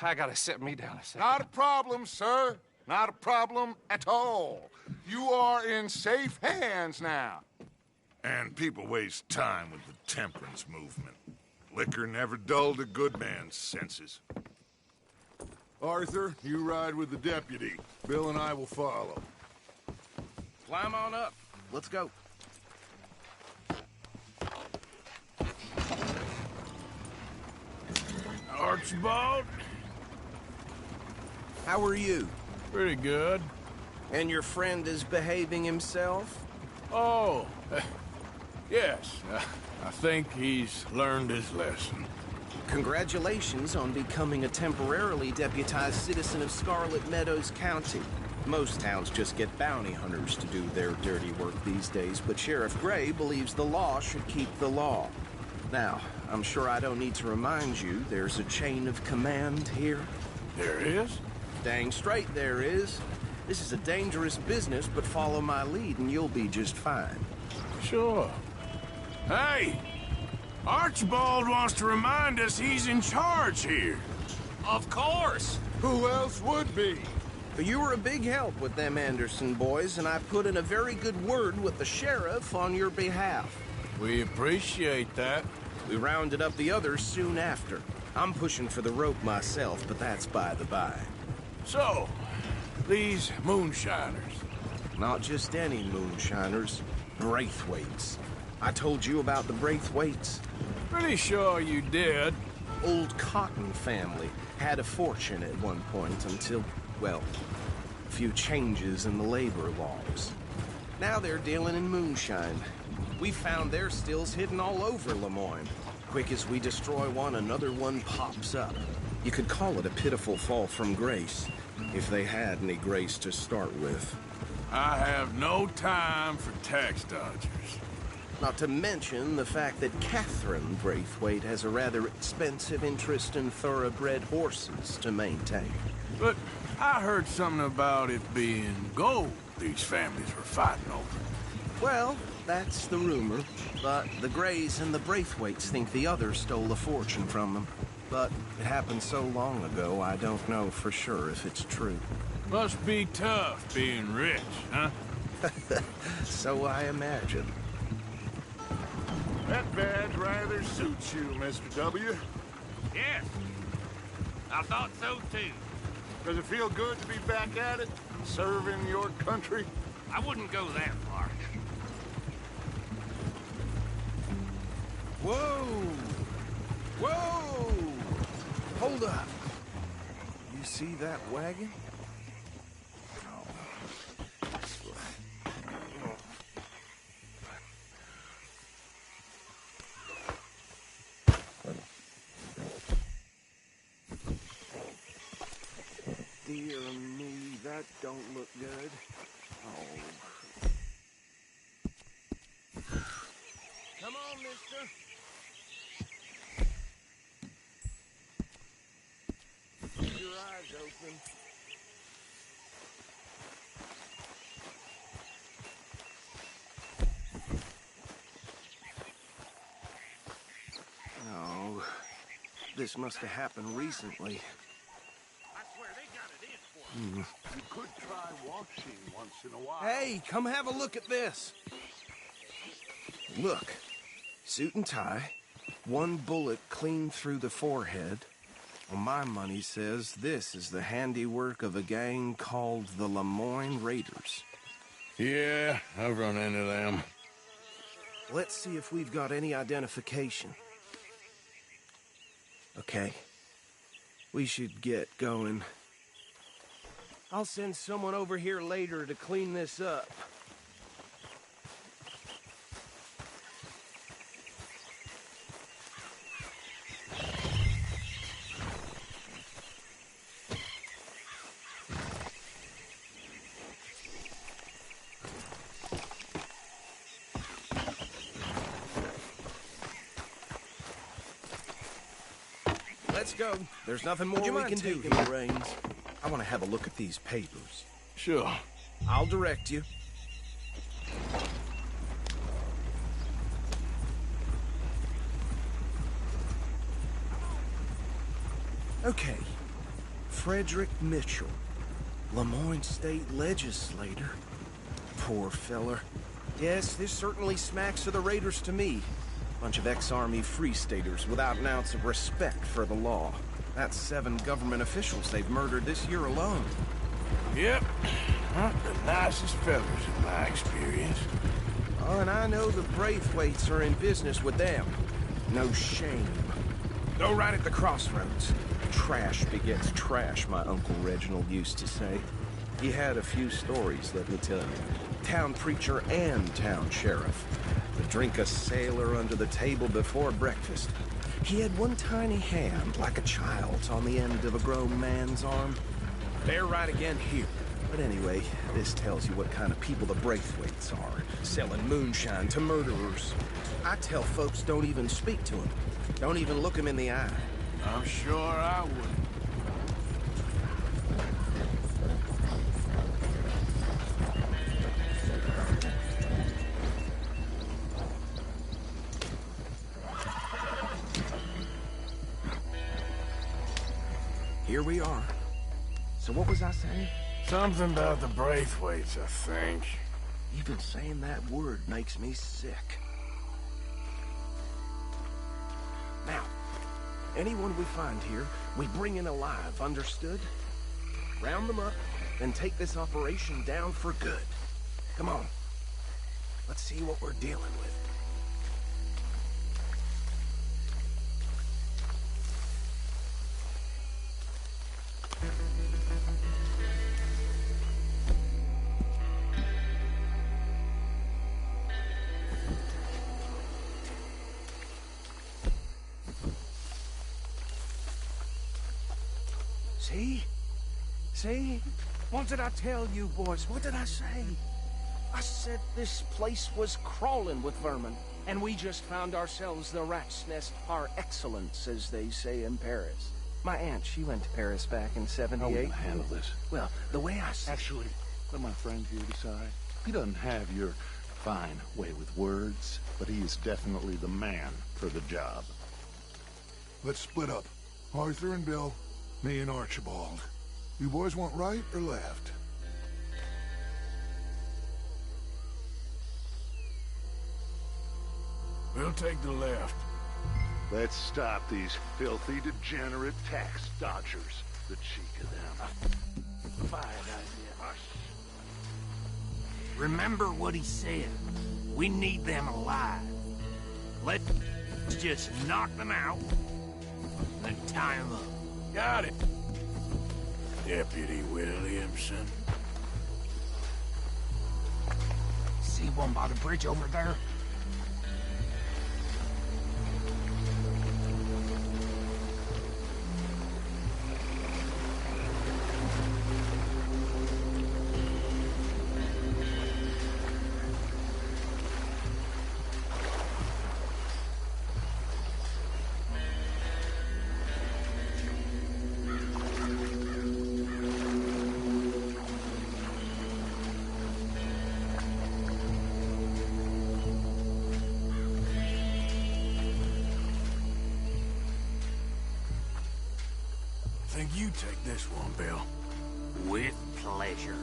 I gotta set me down a second. Not a problem, sir. Not a problem at all. You are in safe hands now. And people waste time with the temperance movement. Liquor never dulled a good man's senses. Arthur, you ride with the deputy. Bill and I will follow. Climb on up. Let's go. Archibald? How are you? Pretty good. And your friend is behaving himself? Oh, yes. I think he's learned his lesson. Congratulations on becoming a temporarily deputized citizen of Scarlet Meadows County. Most towns just get bounty hunters to do their dirty work these days, but Sheriff Gray believes the law should keep the law. Now, I'm sure I don't need to remind you there's a chain of command here. There is? Dang straight there is. This is a dangerous business, but follow my lead and you'll be just fine. Sure. Hey! Archibald wants to remind us he's in charge here. Of course! Who else would be? You were a big help with them Anderson boys, and I put in a very good word with the sheriff on your behalf. We appreciate that. We rounded up the others soon after. I'm pushing for the rope myself, but that's by the by. So, these moonshiners. Not just any moonshiners. Braithwaites. I told you about the Braithwaites? Pretty sure you did. Old Cotton family had a fortune at one point until, well, a few changes in the labor laws. Now they're dealing in moonshine. We found their stills hidden all over Lemoyne. Quick as we destroy one, another one pops up. You could call it a pitiful fall from grace, if they had any grace to start with. I have no time for tax dodgers. Not to mention the fact that Catherine Braithwaite has a rather expensive interest in thoroughbred horses to maintain. But I heard something about it being gold these families were fighting over. Well, that's the rumor. But the Greys and the Braithwaites think the others stole a fortune from them. But it happened so long ago, I don't know for sure if it's true. Must be tough being rich, huh? So I imagine. That badge rather suits you, Mr. W. Yes. I thought so, too. Does it feel good to be back at it, serving your country? I wouldn't go that far. Whoa! Whoa! Hold up. You see that wagon? Dear me, that don't look good. Oh. Come on, mister. Keep your eyes open. Oh, this must have happened recently. You could try washing once in a while. Hey, come have a look at this. Look, suit and tie, one bullet clean through the forehead. Well, my money says this is the handiwork of a gang called the Lemoyne Raiders. Yeah, I've run into them. Let's see if we've got any identification. Okay. We should get going. I'll send someone over here later to clean this up. Let's go. There's nothing more we can do here, Rains. I want to have a look at these papers. Sure. I'll direct you. Okay. Frederick Mitchell, Lemoyne State Legislator. Poor feller. Yes, this certainly smacks of the Raiders to me. Bunch of ex-Army Free Staters without an ounce of respect for the law. That's 7 government officials they've murdered this year alone. Yep. Not the nicest fellas in my experience. Oh, and I know the Braithwaites are in business with them. No shame. Go right at the crossroads. Trash begets trash, my Uncle Reginald used to say. He had a few stories, let me tell you. Town preacher and town sheriff. Would drink a sailor under the table before breakfast. He had one tiny hand, like a child's, on the end of a grown man's arm. They're right again here. But anyway, this tells you what kind of people the Braithwaites are, selling moonshine to murderers. I tell folks don't even speak to them. Don't even look them in the eye. I'm sure I would. Here we are. So what was I saying? Something about the Braithwaites, I think. Even saying that word makes me sick. Now, Anyone we find here, we bring in alive, understood? Round them up, and take this operation down for good. Come on. Let's see what we're dealing with. See? See? What did I tell you, boys? What did I say? I said this place was crawling with vermin, and we just found ourselves the rat's nest par excellence, as they say in Paris. My aunt, she went to Paris back in '78. How are we gonna handle this? Well, the way I see... Actually, let my friend here decide. He doesn't have your fine way with words, but he is definitely the man for the job. Let's split up. Arthur and Bill, me and Archibald. You boys want right or left? We'll take the left. Let's stop these filthy, degenerate tax dodgers. The cheek of them. Fine idea. Remember what he said. We need them alive. Let's just knock them out, then tie them up. Got it. Deputy Williamson. See one by the bridge over there? Think you take this one, Bill. With pleasure.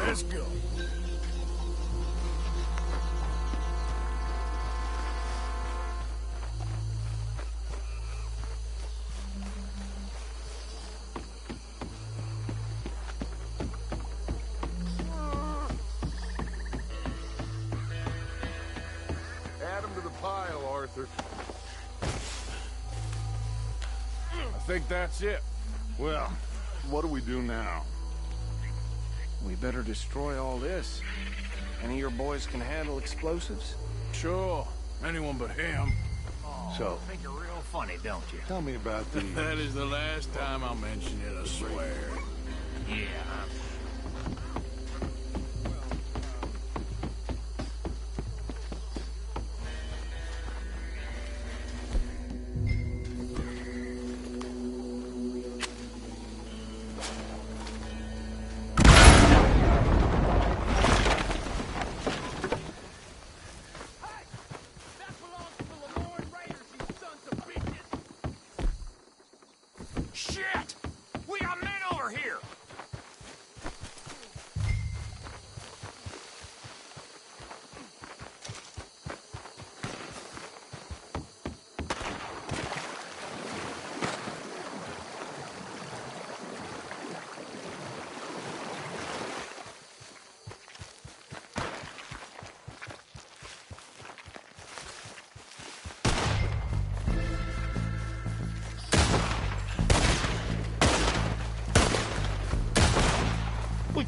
Let's go. Add him to the pile, Arthur. I think that's it. Well, what do we do now? We better destroy all this. Any of your boys can handle explosives? Sure. Anyone but him. So, think you're real funny, don't you? tell me about these. That is the last time I'll mention it, I swear. Yeah. Shit! We got men over here!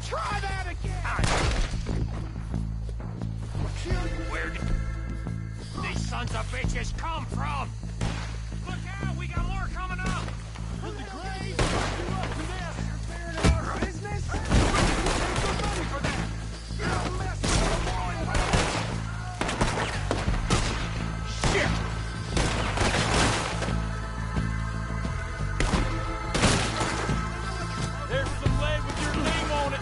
Try that again! Where did these sons of bitches come from? Look out, we got more coming up! Will the Grays put you up to this? Interfering in our business? We'll take some money for that! You don't mess with the boy, shit! There's some lead with your name on it.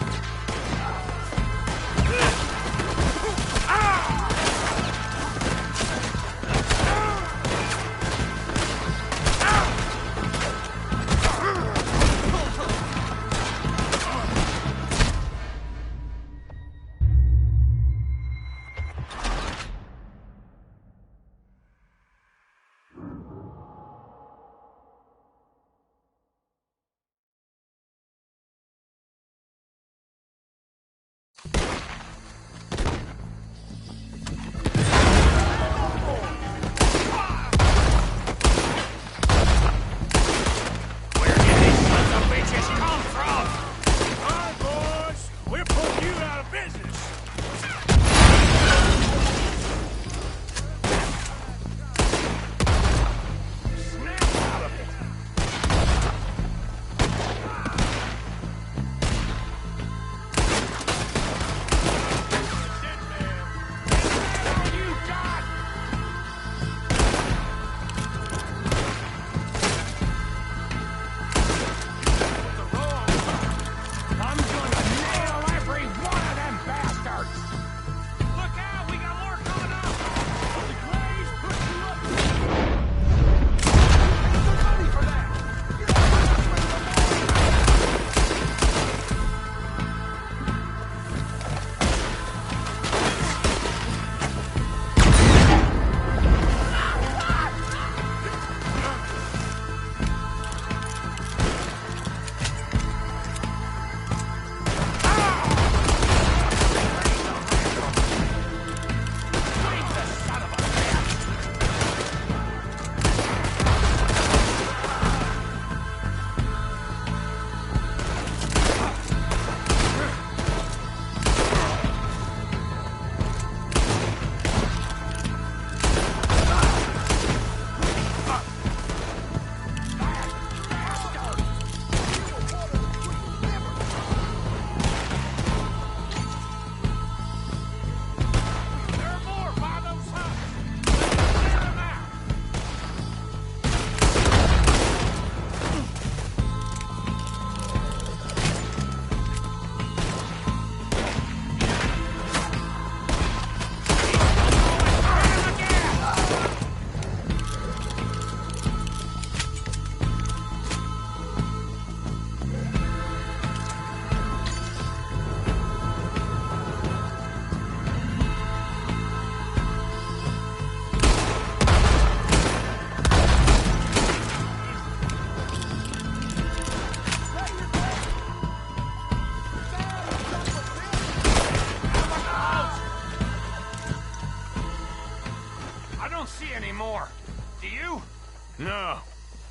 No.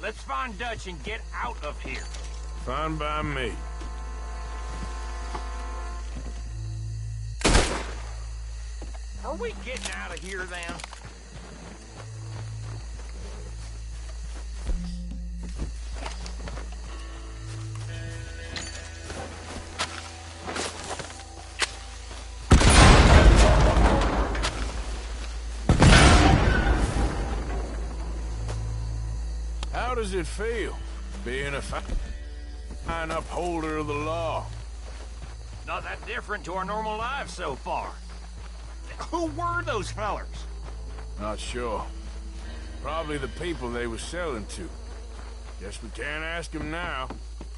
Let's find Dutch and get out of here. Fine by me. Are we getting out of here, then? How does it feel, being a fine upholder of the law? Not that different to our normal lives so far. Who were those fellers? Not sure. Probably the people they were selling to. Guess we can't ask them now.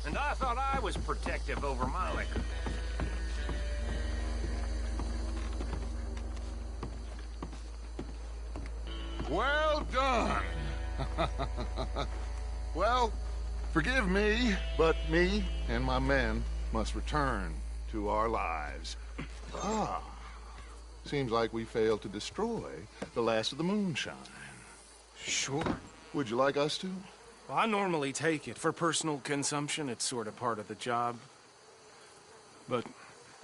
And I thought I was protective over my liquor. Well done. Well, forgive me, but me and my men must return to our lives. Ah, seems like we failed to destroy the last of the moonshine. Sure. Would you like us to? Well, I normally take it. For personal consumption, it's sort of part of the job. But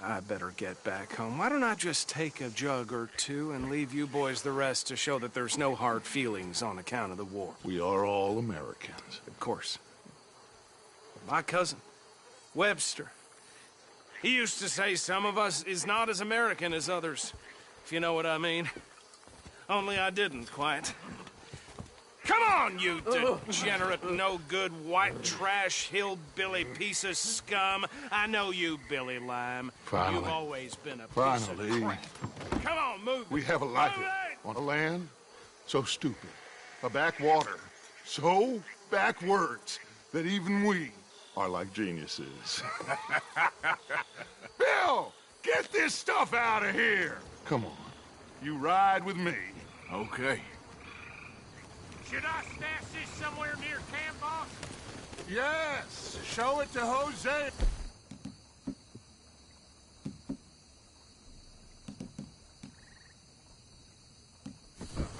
I better get back home. Why don't I just take a jug or two and leave you boys the rest to show that there's no hard feelings on account of the war? We are all Americans. Of course. My cousin, Webster, he used to say some of us is not as American as others, if you know what I mean. Only I didn't quite. Come on, you degenerate, no-good, white trash, hillbilly piece of scum. I know you, Billy Lime. Finally. You've always been a piece of crap. Come on, move. We have a life on a land so stupid, a backwater so backwards that even we are like geniuses. Bill, get this stuff out of here. Come on, you ride with me. Okay. Should I stash this somewhere near camp, boss? Yes, show it to Jose.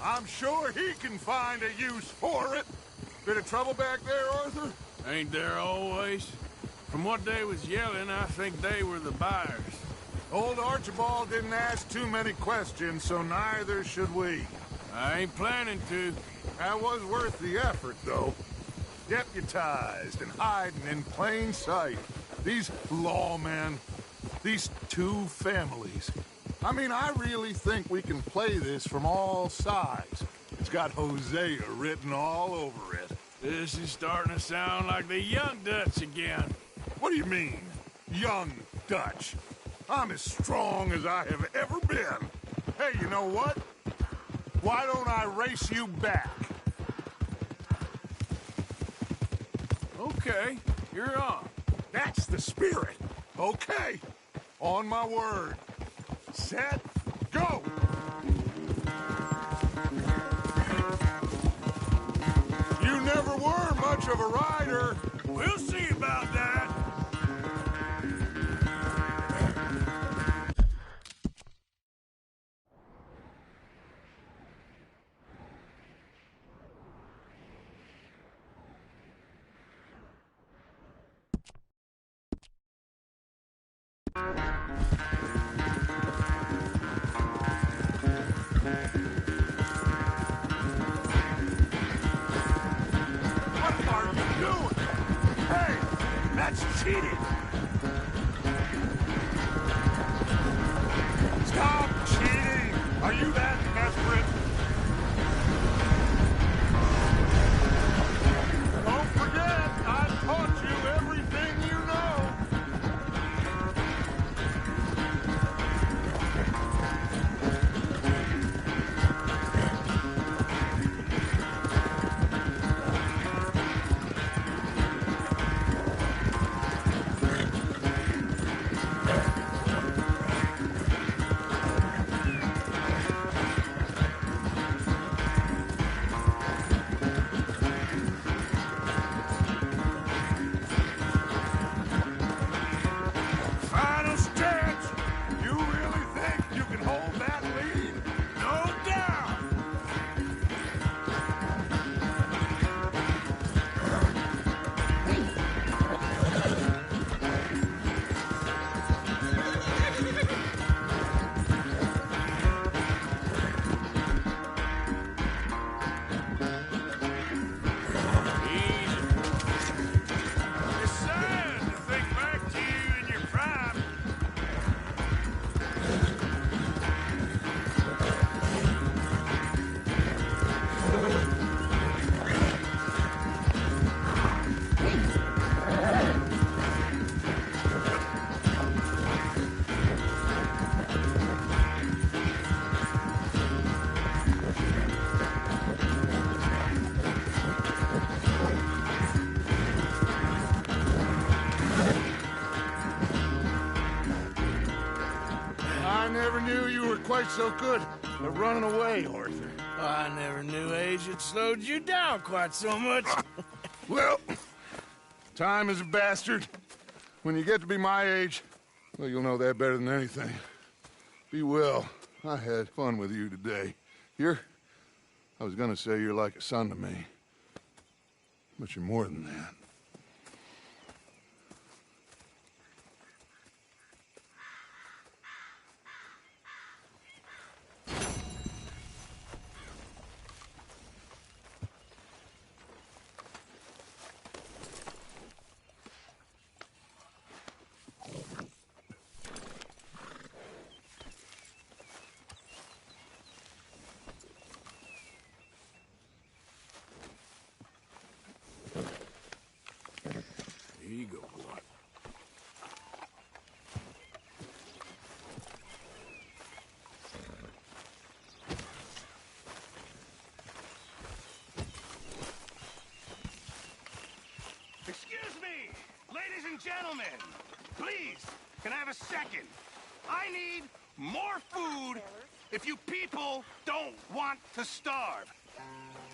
I'm sure he can find a use for it. Bit of trouble back there, Arthur? Ain't there always? From what they was yelling, I think they were the buyers. Old Archibald didn't ask too many questions, so neither should we. I ain't planning to. That was worth the effort, though. Deputized and hiding in plain sight. These lawmen, these two families. I mean, I really think we can play this from all sides. It's got Hosea written all over it. This is starting to sound like the Young Dutch again. What do you mean, Young Dutch? I'm as strong as I have ever been. Hey, you know what? Why don't I race you back? Okay, you're on. That's the spirit. Okay, on my word. Set, go! You never were much of a rider. We'll see about that. Cheating! Stop cheating! Are you that desperate? Don't forget, I've taught you everything you know. I never knew you were quite so good at running away, Arthur. I never knew age had slowed you down quite so much. Well, time is a bastard. When you get to be my age, well, you'll know that better than anything. Be well. I had fun with you today. I was gonna say you're like a son to me. But you're more than that. Here you go, boy. Excuse me, ladies and gentlemen. Please, can I have a second? I need more food if you people don't want to starve.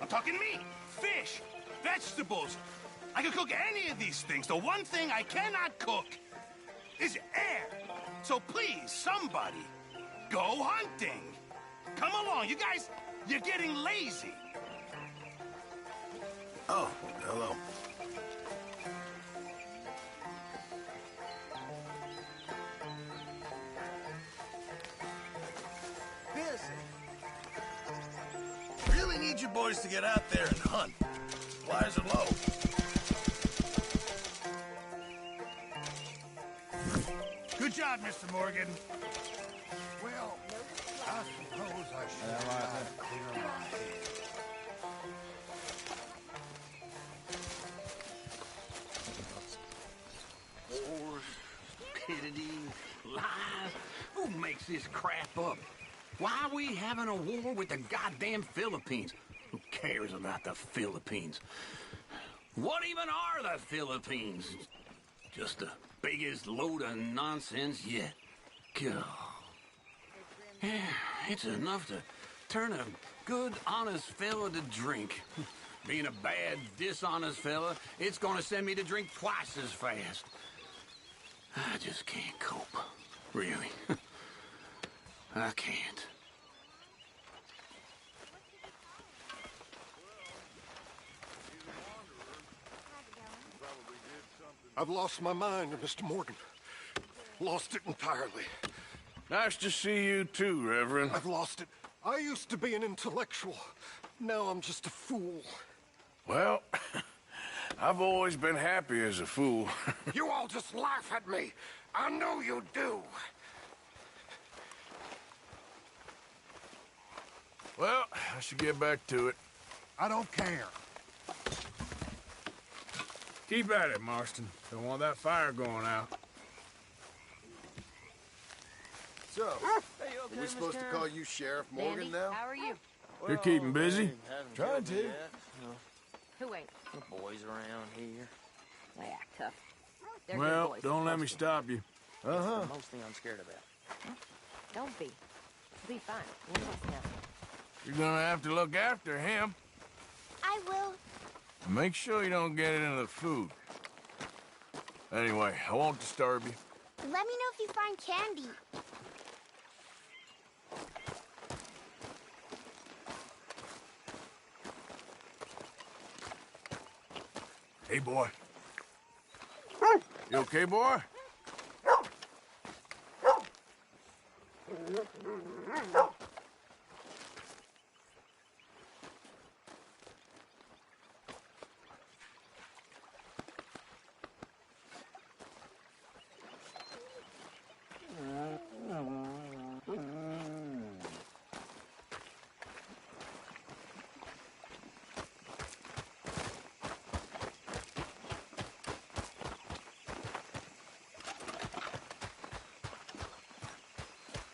I'm talking meat, fish, vegetables. I can cook any of these things. The one thing I cannot cook is air. So please, somebody, go hunting. Come along, you guys, you're getting lazy. Oh, hello. Really need you boys to get out there and hunt. Supplies are low. Good job, Mr. Morgan. Well, I suppose I should clear my head. War, stupidity, lies. Who makes this crap up? Why are we having a war with the goddamn Philippines? Who cares about the Philippines? What even are the Philippines? Just the biggest load of nonsense yet. God. Yeah, it's enough to turn a good, honest fella to drink. Being a bad, dishonest fella, it's gonna send me to drink twice as fast. I just can't cope. Really. I can't. I've lost my mind, Mr. Morgan. Lost it entirely. Nice to see you too, Reverend. I've lost it. I used to be an intellectual. Now I'm just a fool. Well, I've always been happy as a fool. You all just laugh at me. I know you do. Well, I should get back to it. I don't care. Keep at it, Marston. Don't want that fire going out. So, are we supposed to call you Sheriff Morgan now? How are you? You're keeping busy? Trying to. Who ain't? The boys around here. They act tough. They're good Well, boys. don't let me stop you. That's the most thing I'm scared about. Don't be. Be fine. We'll look now. You're gonna have to look after him. I will. Make sure you don't get it into the food. Anyway, I won't disturb you. Let me know if you find candy. Hey, boy. You okay, boy?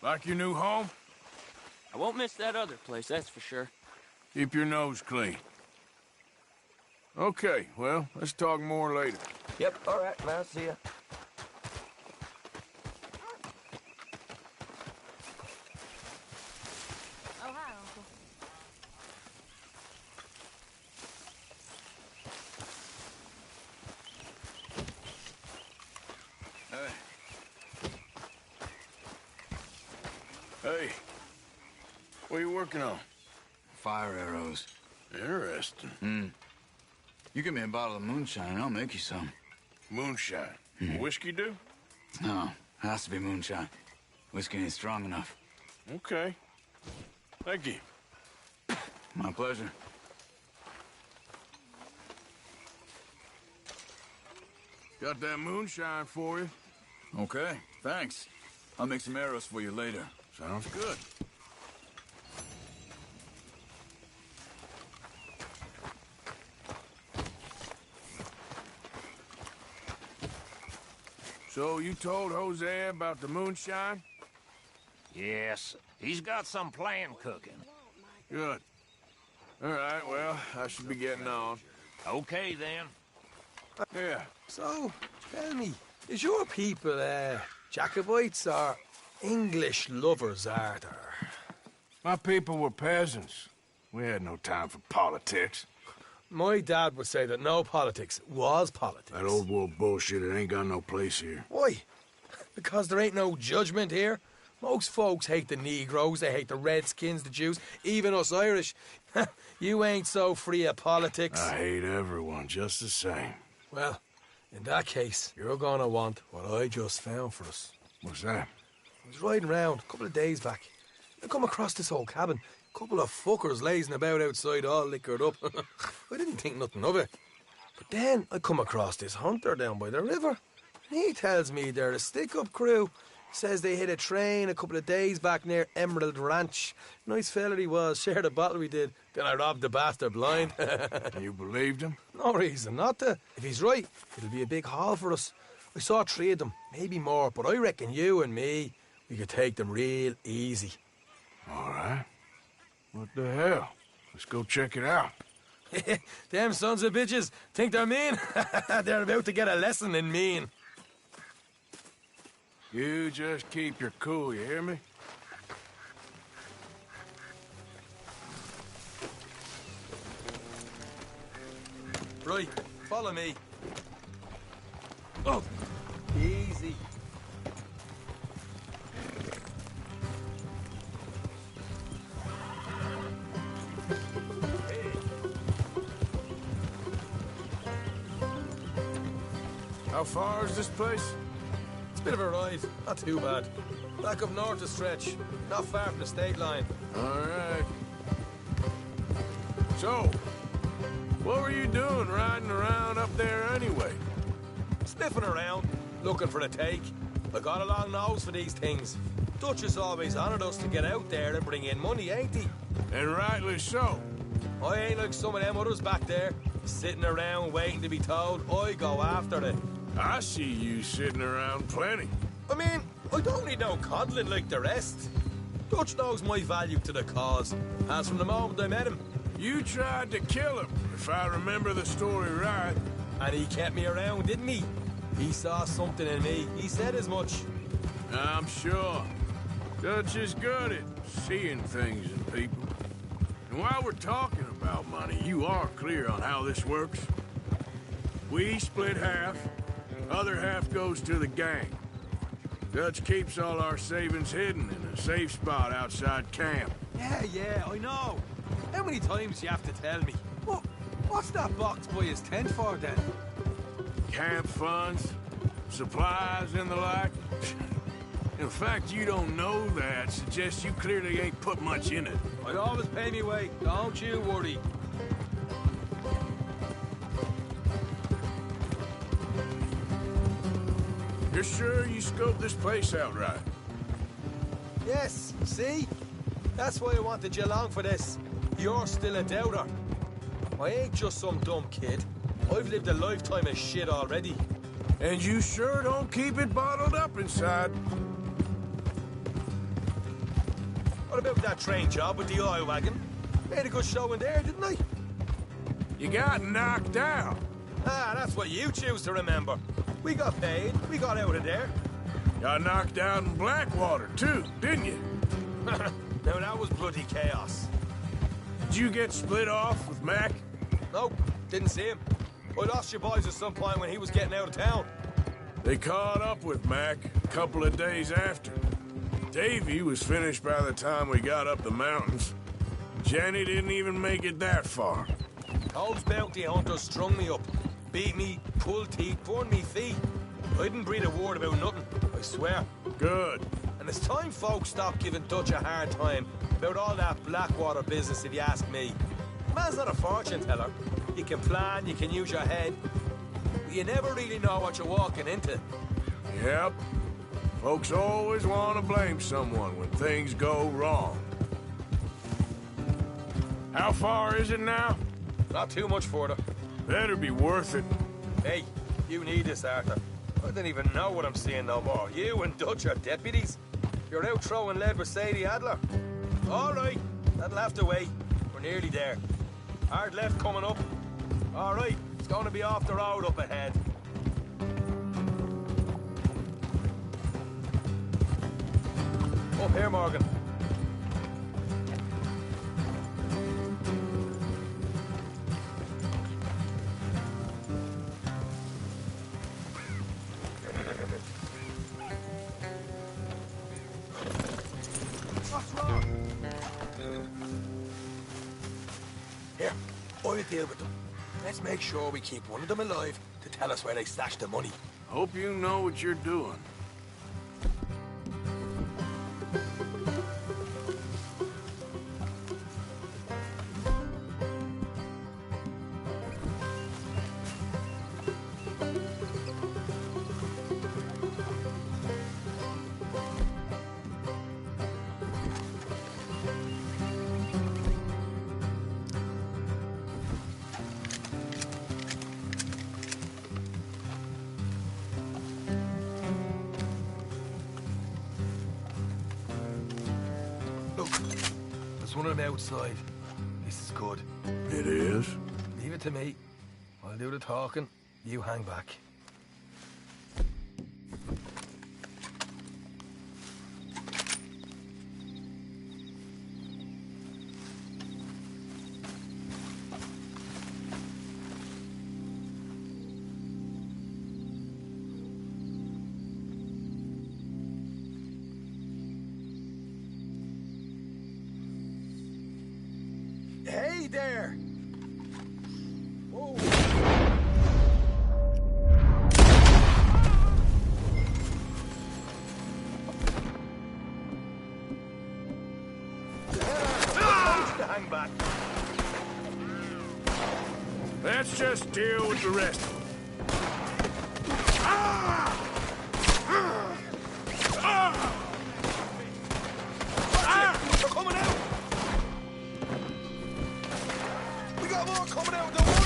Like your new home? I won't miss that other place, that's for sure. Keep your nose clean. Okay, well, let's talk more later. Yep, all right, man, see ya. Oh, hi, Uncle. Hey, what are you working on? Fire arrows. Interesting. You give me a bottle of moonshine and I'll make you some. Moonshine. Whiskey do? No, has to be moonshine. Whiskey ain't strong enough. Okay. Thank you. My pleasure. Got that moonshine for you. Okay, thanks. I'll make some arrows for you later. Sounds good. So you told Hosea about the moonshine? Yes, he's got some plan cooking. Good. All right, well, I should be getting on. Okay, then. Yeah. So, tell me, is your people, Jacobites or English lovers, Arthur? My people were peasants. We had no time for politics. My dad would say that no politics was politics. That old world bullshit, it ain't got no place here. Why? Because there ain't no judgment here. Most folks hate the Negroes, they hate the Redskins, the Jews, even us Irish. You ain't so free of politics. I hate everyone just the same. Well, in that case, you're gonna want what I just found for us. What's that? I was riding around a couple of days back. I come across this old cabin. A couple of fuckers lazing about outside all liquored up. I didn't think nothing of it. But then I come across this hunter down by the river. And he tells me they're a stick-up crew. Says they hit a train a couple of days back near Emerald Ranch. Nice fella he was, shared a bottle we did. Then I robbed the bastard blind. You believed him? No reason not to. If he's right, it'll be a big haul for us. I saw 3 of them, maybe more, but I reckon you and me, we could take them real easy. All right. What the hell? Let's go check it out. Them sons of bitches think they're mean. They're about to get a lesson in mean. You just keep your cool, you hear me? Right, follow me. Oh, easy. How far is this place? It's a bit of a ride, not too bad. Back up north a stretch, not far from the state line. All right. So, what were you doing riding around up there anyway? Sniffing around, looking for a take. I got a long nose for these things. Dutch has always honoured us to get out there and bring in money, ain't he? And rightly so. I ain't like some of them others back there, sitting around waiting to be told. I go after it. I see you sitting around plenty. I mean, I don't need no coddling like the rest. Dutch knows my value to the cause, as from the moment I met him. You tried to kill him, if I remember the story right. And he kept me around, didn't he? He saw something in me. He said as much. I'm sure. Dutch is good at seeing things in people. And while we're talking about money, you are clear on how this works? We split half. Other half goes to the gang. Dutch keeps all our savings hidden in a safe spot outside camp. Yeah, I know. How many times do you have to tell me? What's that box by his tent for, then? Camp funds, supplies, and the like. In fact, you don't know that suggests you clearly ain't put much in it. I always pay me way, don't you worry. You're sure you scoped this place out right? Yes, see? That's why I wanted you along for this. You're still a doubter. I ain't just some dumb kid. I've lived a lifetime of shit already. And you sure don't keep it bottled up inside. What about that train job with the oil wagon? Made a good show in there, didn't I? You got knocked out. Ah, that's what you choose to remember. We got paid. We got out of there. Got knocked out in Blackwater, too, didn't you? Now, that was bloody chaos. Did you get split off with Mac? Nope, didn't see him. I lost your boys at some point when he was getting out of town. They caught up with Mac a couple of days after. Davy was finished by the time we got up the mountains. Jenny didn't even make it that far. Those bounty hunters strung me up. Beat me, pulled teeth, burned me feet. I didn't breathe a word about nothing, I swear. Good. And it's time folks stopped giving Dutch a hard time about all that Blackwater business, if you ask me. Man's not a fortune teller. You can plan, you can use your head. But you never really know what you're walking into. Yep. Folks always want to blame someone when things go wrong. How far is it now? Not too much further. Better be worth it. Hey, you need this, Arthur. I don't even know what I'm seeing no more. You and Dutch are deputies. You're out throwing lead with Sadie Adler. All right, that'll have to wait. We're nearly there. Hard left coming up. All right, it's going to be off the road up ahead. Up here, Morgan. What's wrong? Here, I'll deal with them. Let's make sure we keep one of them alive to tell us where they stashed the money. Hope you know what you're doing. Look, there's one of them outside. This is good. It is? Leave it to me. I'll do the talking. You hang back. Hey there! Whoa. Hang back. Let's just deal with the rest of them. They're coming out! We got more coming out of the woods!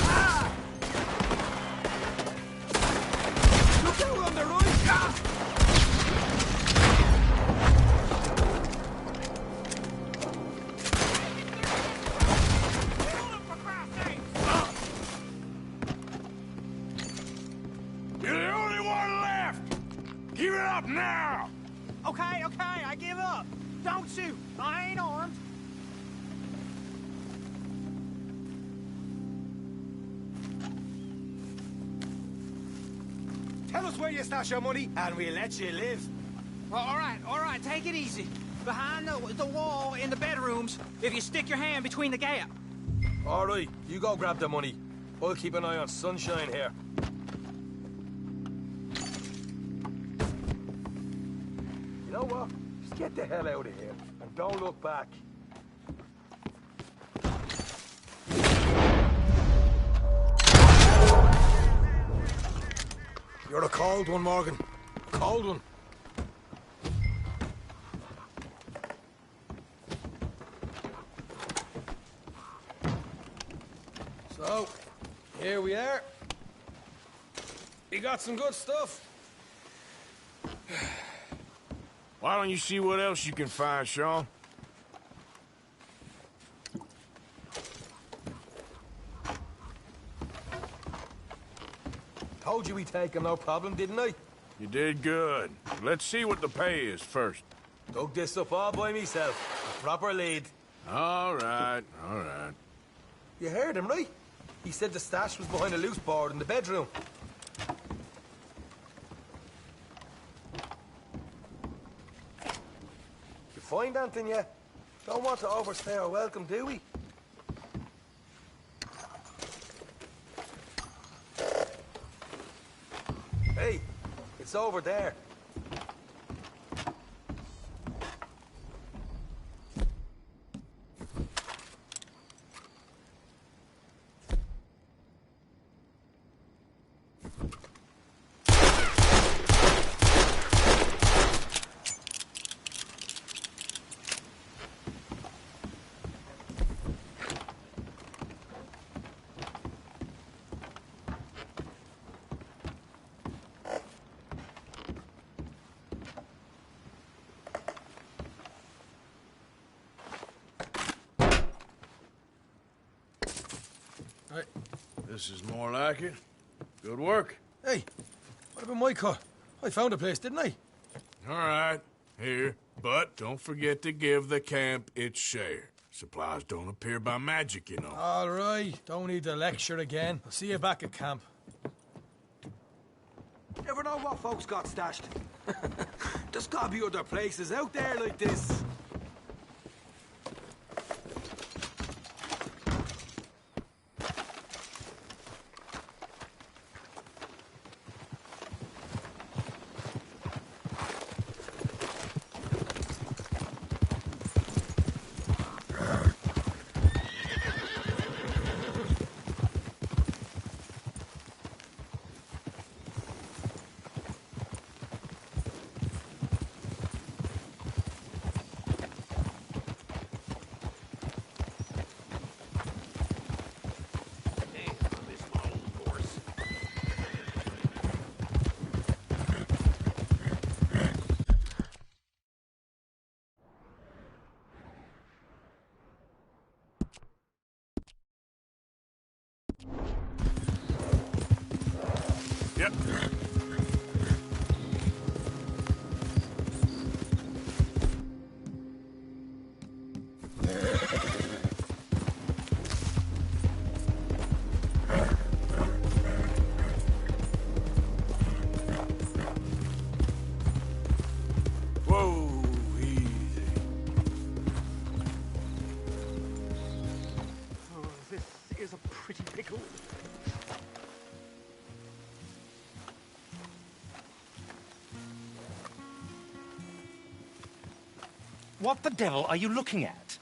Look out on the right! You're the only one left! Give it up now! Okay, I give up. Don't shoot. I ain't armed. Tell us where you stash your money, and we'll let you live. All right, take it easy. Behind the wall in the bedrooms, if you stick your hand between the gap. All right, you go grab the money. I'll keep an eye on Sunshine here. You know what? Just get the hell out of here, and don't look back. You're a cold one, Morgan. Cold one. So, here we are. We got some good stuff. Why don't you see what else you can find, Sean? Told you we'd take him, no problem, didn't I? You did good. Let's see what the pay is first. Dug this up all by myself. A proper lead. All right, all right. You heard him, right? He said the stash was behind a loose board in the bedroom. You find anything yet? Don't want to overstay our welcome, do we? Hey, it's over there. This is more like it. Good work. Hey, what about my car? I found a place, didn't I? All right, here. But don't forget to give the camp its share. Supplies don't appear by magic, you know. All right, don't need to lecture again. I'll see you back at camp. Never know what folks got stashed. There's gotta be other places out there like this. Yep. Whoa, easy. Oh, this is a pretty pickle. What the devil are you looking at?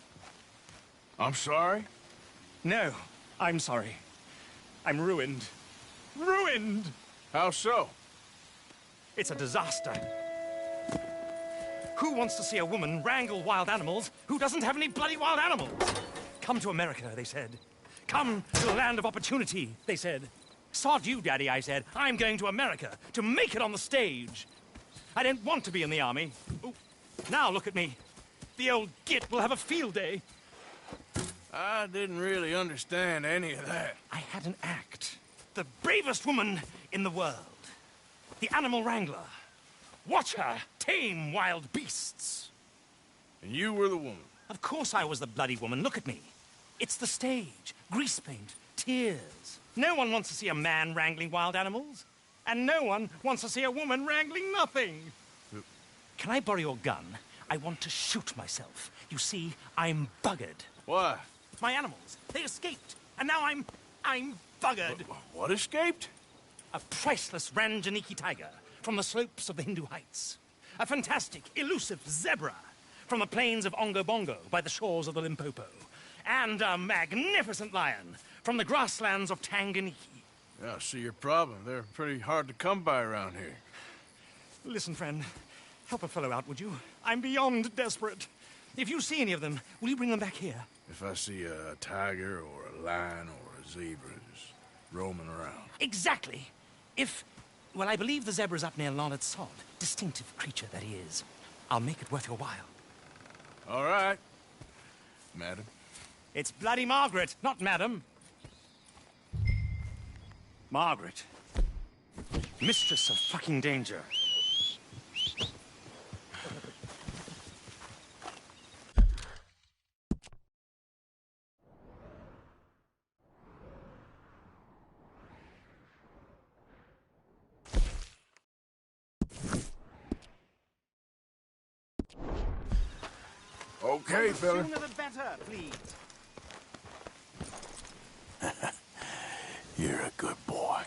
I'm sorry? No, I'm sorry. I'm ruined. Ruined! How so? It's a disaster. Who wants to see a woman wrangle wild animals who doesn't have any bloody wild animals? Come to America, they said. Come to the land of opportunity, they said. Sod you, Daddy, I said. I'm going to America to make it on the stage. I didn't want to be in the army. Ooh. Now look at me. The old git will have a field day. I didn't really understand any of that. I had an act. The bravest woman in the world. The animal wrangler. Watch her tame wild beasts. And you were the woman? Of course I was the bloody woman. Look at me. It's the stage. Grease paint. Tears. No one wants to see a man wrangling wild animals. And no one wants to see a woman wrangling nothing. Can I borrow your gun? I want to shoot myself. You see, I'm buggered. Why? My animals, they escaped. And now I'm buggered. What escaped? A priceless Ranjaniki tiger from the slopes of the Hindu Heights. A fantastic, elusive zebra from the plains of Ongo Bongo by the shores of the Limpopo. And a magnificent lion from the grasslands of Tanganyika. Yeah, I see your problem. They're pretty hard to come by around here. Listen, friend. Help a fellow out, would you? I'm beyond desperate. If you see any of them, will you bring them back here? If I see a tiger or a lion or a zebra just roaming around. Exactly. Well, I believe the zebra's up near Larned Sod. Distinctive creature that he is. I'll make it worth your while. All right, madam. It's bloody Margaret, not madam. Margaret. Mistress of fucking danger. Okay, fella. Sooner the better, please. You're a good boy.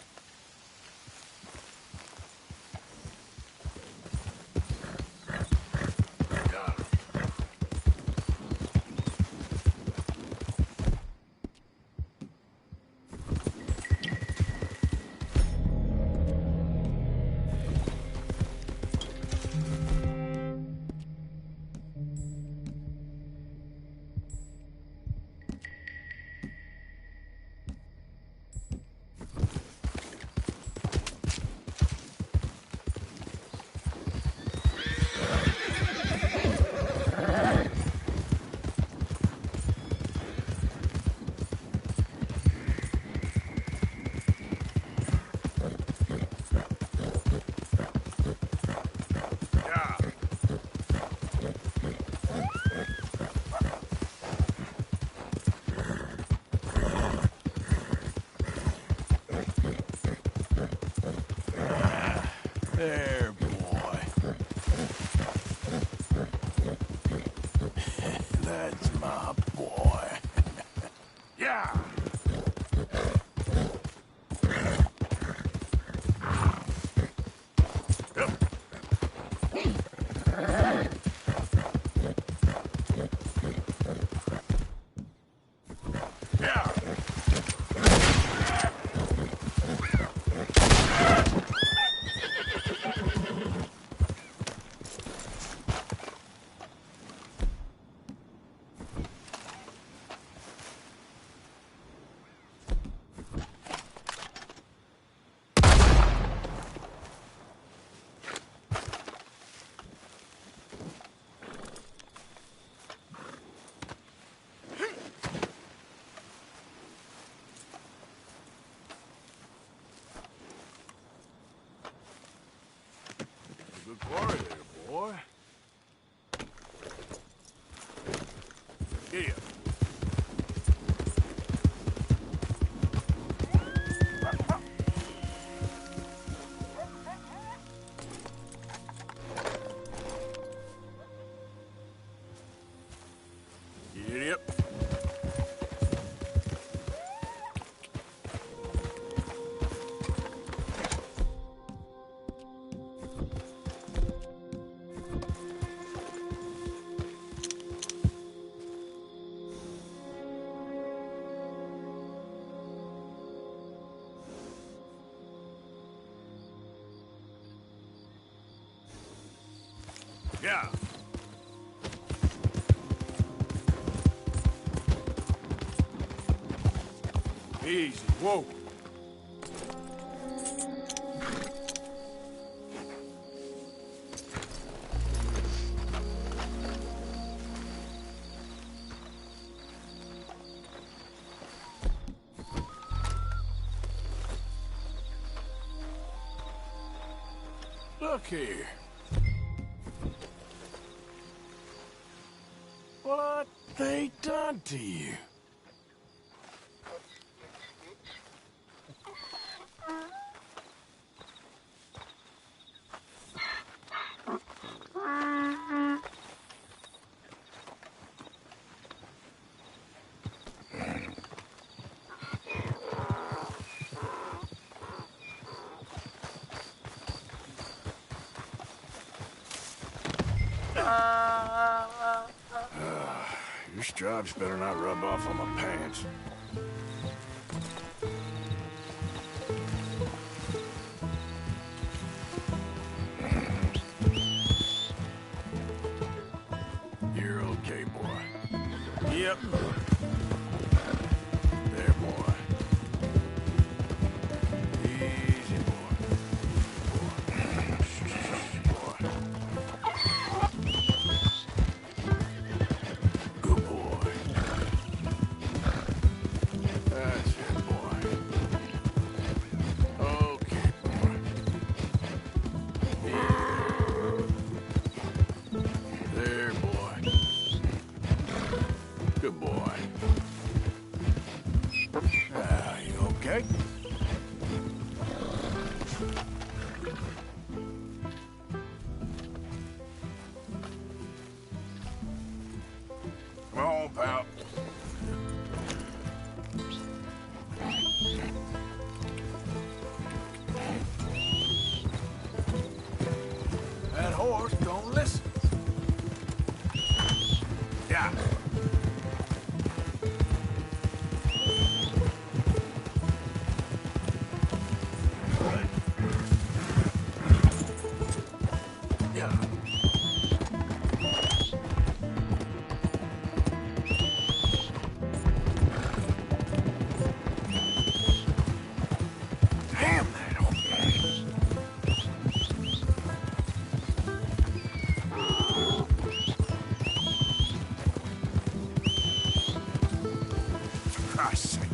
There, boy. That's my boy. Yeah! Good quarry there, boy. Here. Yep. Yeah. Easy. Whoa. Look here. What they done to you? Your stripes better not rub off on my pants. You're okay, boy. Yep. There, boy. Easy, boy. Boy. Good boy. That's it, boy. Okay, boy. There, boy. Good boy. You okay? Come on, pal. That horse don't listen. Yeah. Yeah. Damn that horse. For Christ's sake.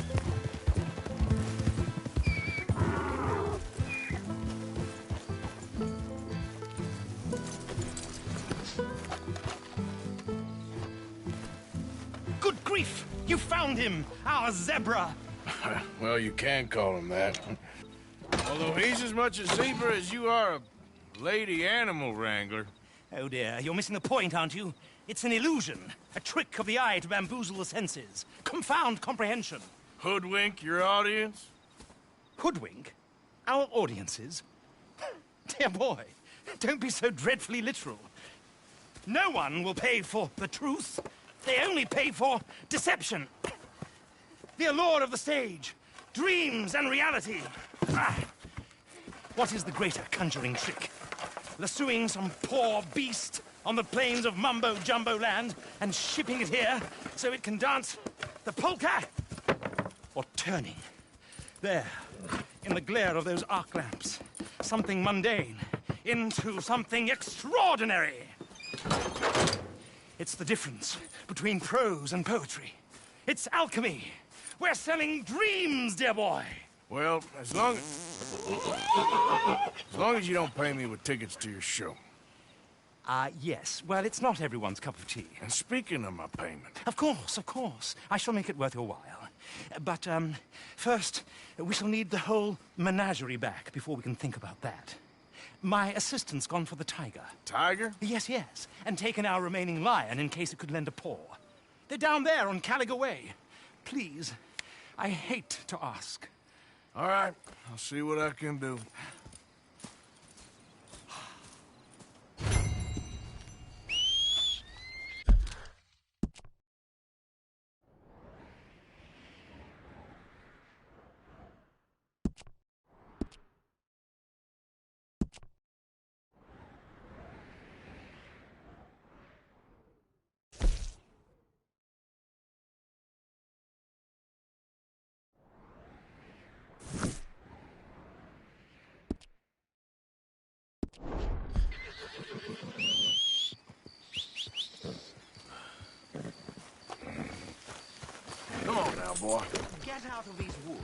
Good grief! You found him! Our zebra! Well, you can call him that. Although he's as much a zebra as you are a lady animal wrangler. Oh dear, you're missing the point, aren't you? It's an illusion, a trick of the eye to bamboozle the senses, confound comprehension. Hoodwink your audience? Hoodwink? Our audiences? Dear boy, don't be so dreadfully literal. No one will pay for the truth. They only pay for deception. The allure of the stage, dreams and reality. What is the greater conjuring trick? Lassoing some poor beast on the plains of mumbo-jumbo land and shipping it here so it can dance the polka? Or turning, there, in the glare of those arc lamps, something mundane into something extraordinary? It's the difference between prose and poetry. It's alchemy. We're selling dreams, dear boy. Well, as long as you don't pay me with tickets to your show. Yes. Well, it's not everyone's cup of tea. And speaking of my payment... Of course. I shall make it worth your while. But, first, we shall need the whole menagerie back before we can think about that. My assistant's gone for the tiger. Tiger? Yes. And taken our remaining lion in case it could lend a paw. They're down there on Caliga Way. Please, I hate to ask. All right, I'll see what I can do. Come on now, boy. Get out of these woods.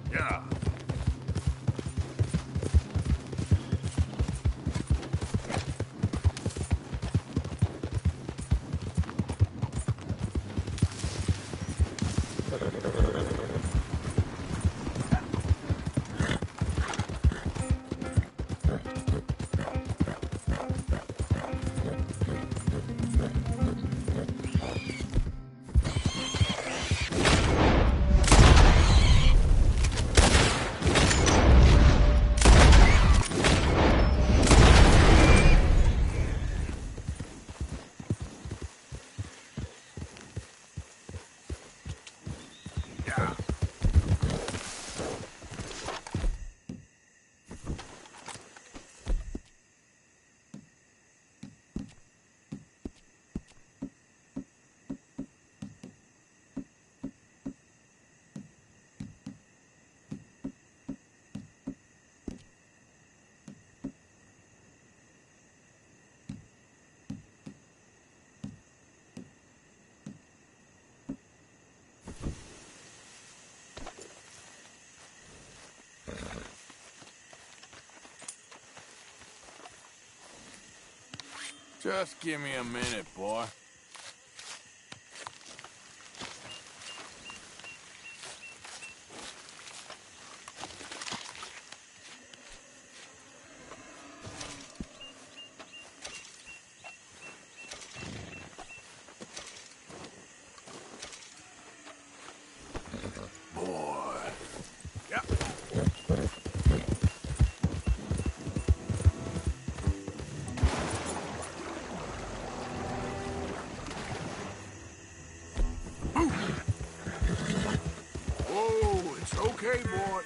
Yeah. Just give me a minute, boy. Okay, boy.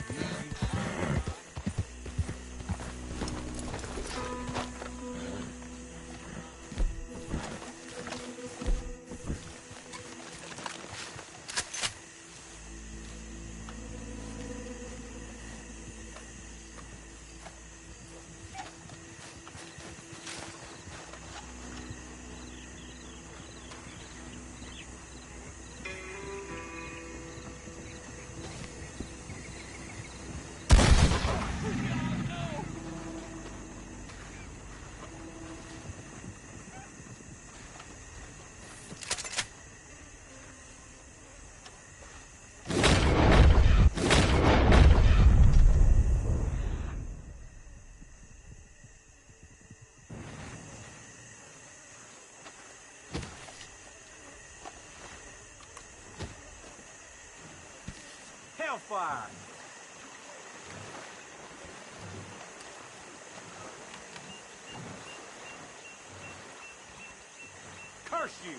hellfire. Curse you!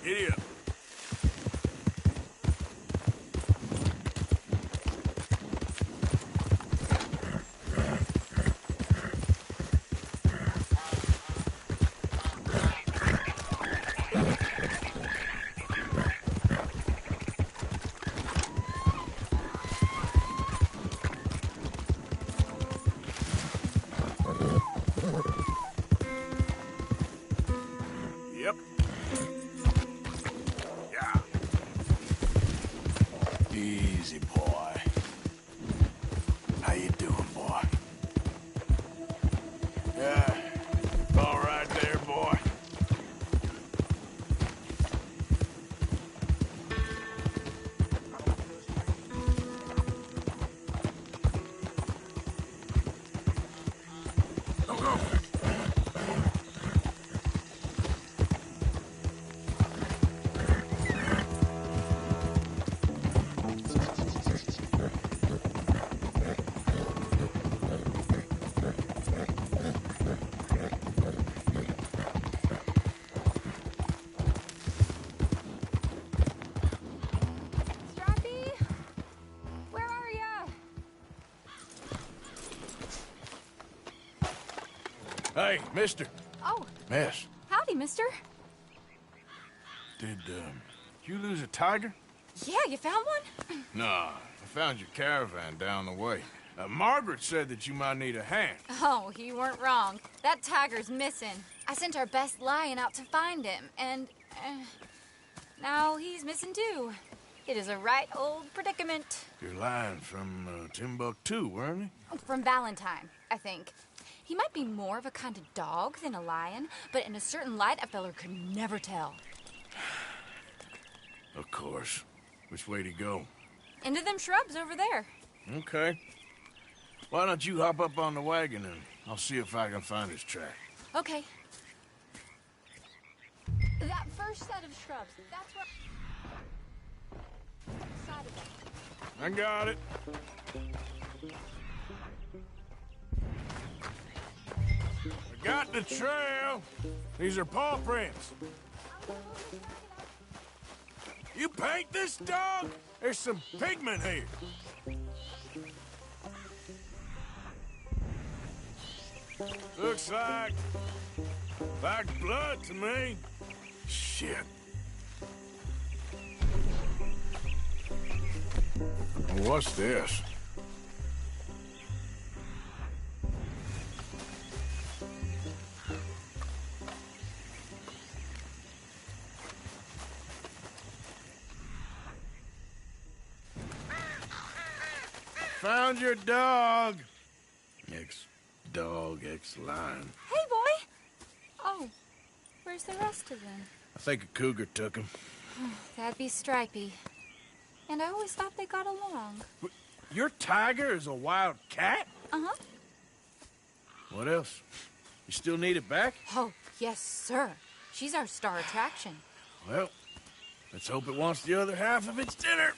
Giddy up. Yep. Yeah. Easy, boy. How you doing, boy? Yeah. All right there, boy. Go, go. Where are ya? Hey, mister. Oh, Miss, howdy, mister. did you lose a tiger? Yeah, you found one? Nah, I found your caravan down the way. Margaret said that you might need a hand. Oh, you weren't wrong. That tiger's missing. I sent our best lion out to find him, and now he's missing too. It is a right old predicament. You're lying from Timbuktu, weren't you? From Valentine, I think. He might be more of a kind of dog than a lion, but in a certain light, a feller could never tell. Of course. Which way to go? Into them shrubs over there. Okay. Why don't you hop up on the wagon and I'll see if I can find his track. Okay. That first set of shrubs, that's where... Side of it. I got it. I got the trail. These are paw prints. You paint this dog? There's some pigment here. Looks like blood to me. Shit. What's this? Found your dog. Ex-dog, ex-lion. Hey, boy! Oh, where's the rest of them? I think a cougar took him. That'd be Stripey. And I always thought they got along. Your tiger is a wild cat? Uh-huh. What else? You still need it back? Oh, yes, sir. She's our star attraction. Well, let's hope it wants the other half of its dinner.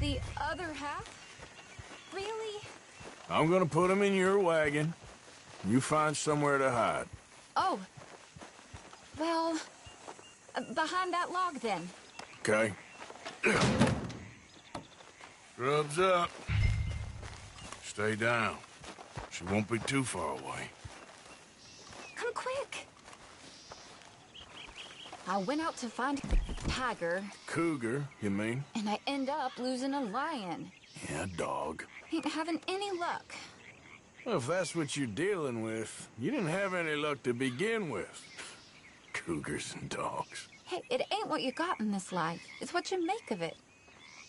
The other half? Really? I'm gonna put him in your wagon. You find somewhere to hide. Oh. Well, behind that log, then. Okay. Scrubs up. Stay down. She won't be too far away. Come quick. I went out to find tiger. Cougar, you mean? And I end up losing a lion. Yeah, dog. Ain't having any luck. Well, if that's what you're dealing with, you didn't have any luck to begin with. Cougars and dogs. Hey, it ain't what you got in this life. It's what you make of it.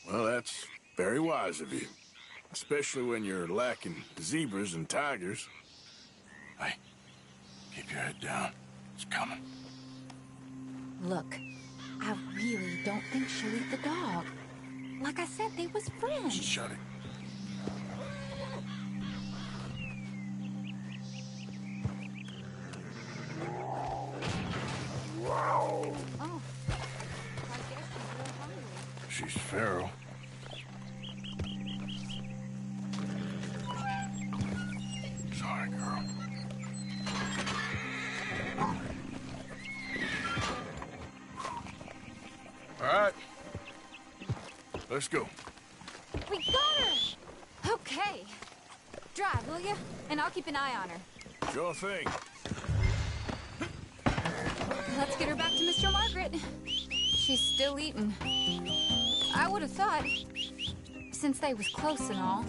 Well, that's very wise of you. Especially when you're lacking zebras and tigers. Hey, keep your head down. It's coming. Look, I really don't think she'll eat the dog. Like I said, they was friends. Shut it. Oh, I guess she's real hungry. She's feral. Sorry, girl. All right. Let's go. We got her! Okay. Drive, will you? And I'll keep an eye on her. Sure thing. Let's get her back to Mr. Margaret. She's still eating. I would have thought, since they was close and all,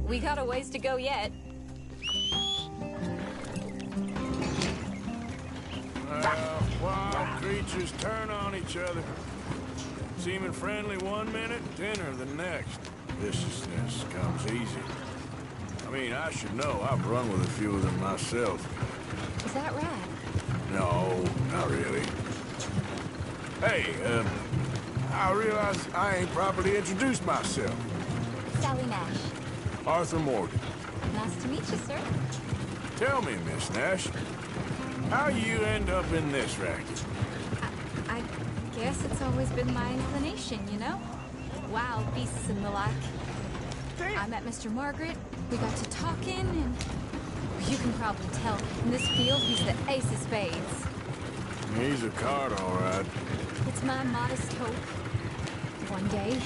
we got a ways to go yet. Well, wild creatures turn on each other. Seeming friendly one minute, dinner the next. Viciousness comes easy. I mean, I should know. I've run with a few of them myself. Is that right? No, not really. Hey, I realize I ain't properly introduced myself. Sally Nash. Arthur Morgan. Nice to meet you, sir. Tell me, Miss Nash, how you end up in this racket? I guess it's always been my inclination, you know? Wild beasts and the like. I met Mr. Margaret, we got to talking, and you can probably tell, in this field, he's the ace of spades. He's a card, all right. It's my modest hope, one day,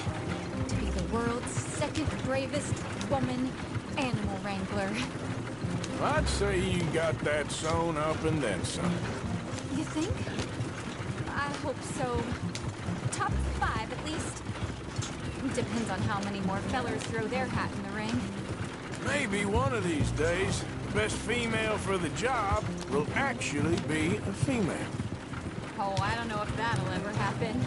to be the world's second bravest woman animal wrangler. I'd say you got that sewn up and then some. You think? I hope so. Top 5, at least. Depends on how many more fellers throw their hat in the ring. Maybe one of these days, the best female for the job will actually be a female. Oh, I don't know if that'll ever happen.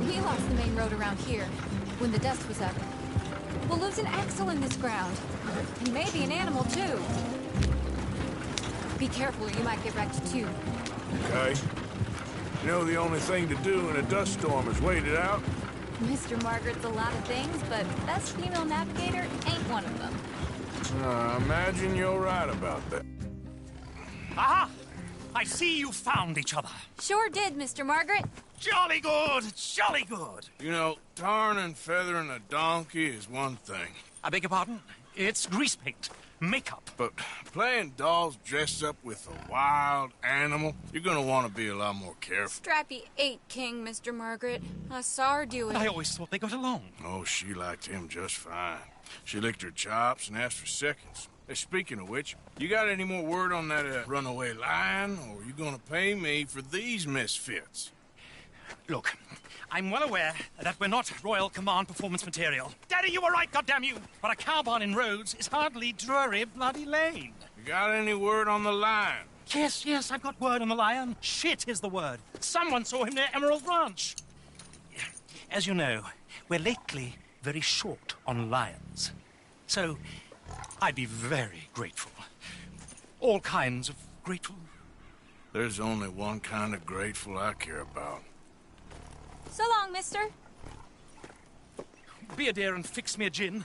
We lost the main road around here when the dust was up. Well, there's an axle in this ground. And maybe an animal, too. Be careful or you might get wrecked, too. Okay. You know the only thing to do in a dust storm is wait it out? Mr. Margaret's a lot of things, but best female navigator ain't one of them. I imagine you're right about that. Aha! I see you found each other. Sure did, Mr. Margaret. Jolly good, jolly good. You know, tarring and feathering a donkey is one thing. I beg your pardon? It's grease paint, makeup. But playing dolls dressed up with a wild animal, you're gonna want to be a lot more careful. Strappy ain't king, Mr. Margaret. I saw her do it. I always thought they got along. Oh, she liked him just fine. She licked her chops and asked for seconds. Hey, speaking of which, you got any more word on that runaway lion, or are you gonna pay me for these misfits? Look, I'm well aware that we're not Royal Command performance material. Daddy, you were right, goddamn you! But a cow barn in Rhodes is hardly Drury Bloody Lane. You got any word on the lion? Yes, I've got word on the lion. Shit is the word. Someone saw him near Emerald Ranch. As you know, we're lately very short on lions. So, I'd be very grateful. All kinds of grateful. There's only one kind of grateful I care about. So long, mister. Be a dear and fix me a gin.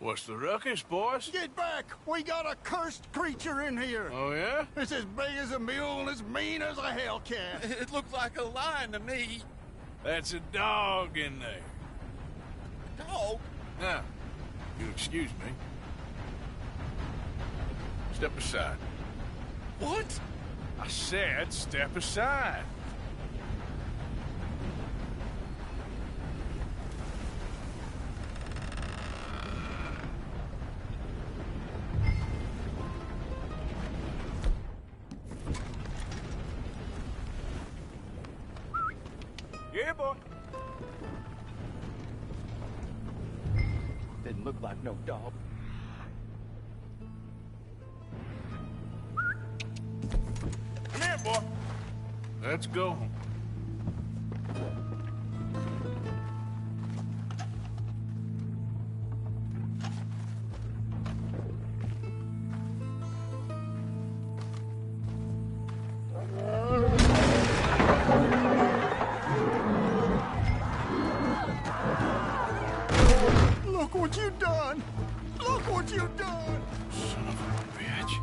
What's the ruckus, boys? Get back! We got a cursed creature in here! Oh, yeah? It's as big as a mule and as mean as a hellcat. It looks like a lion to me. That's a dog in there. Dog? Now, you excuse me. Step aside. What? I said step aside. Yeah, boy. Didn't look like no dog. Come here, boy. Let's go. Look what you done! Look what you done! Son of a bitch.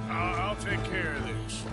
I'll take care of this.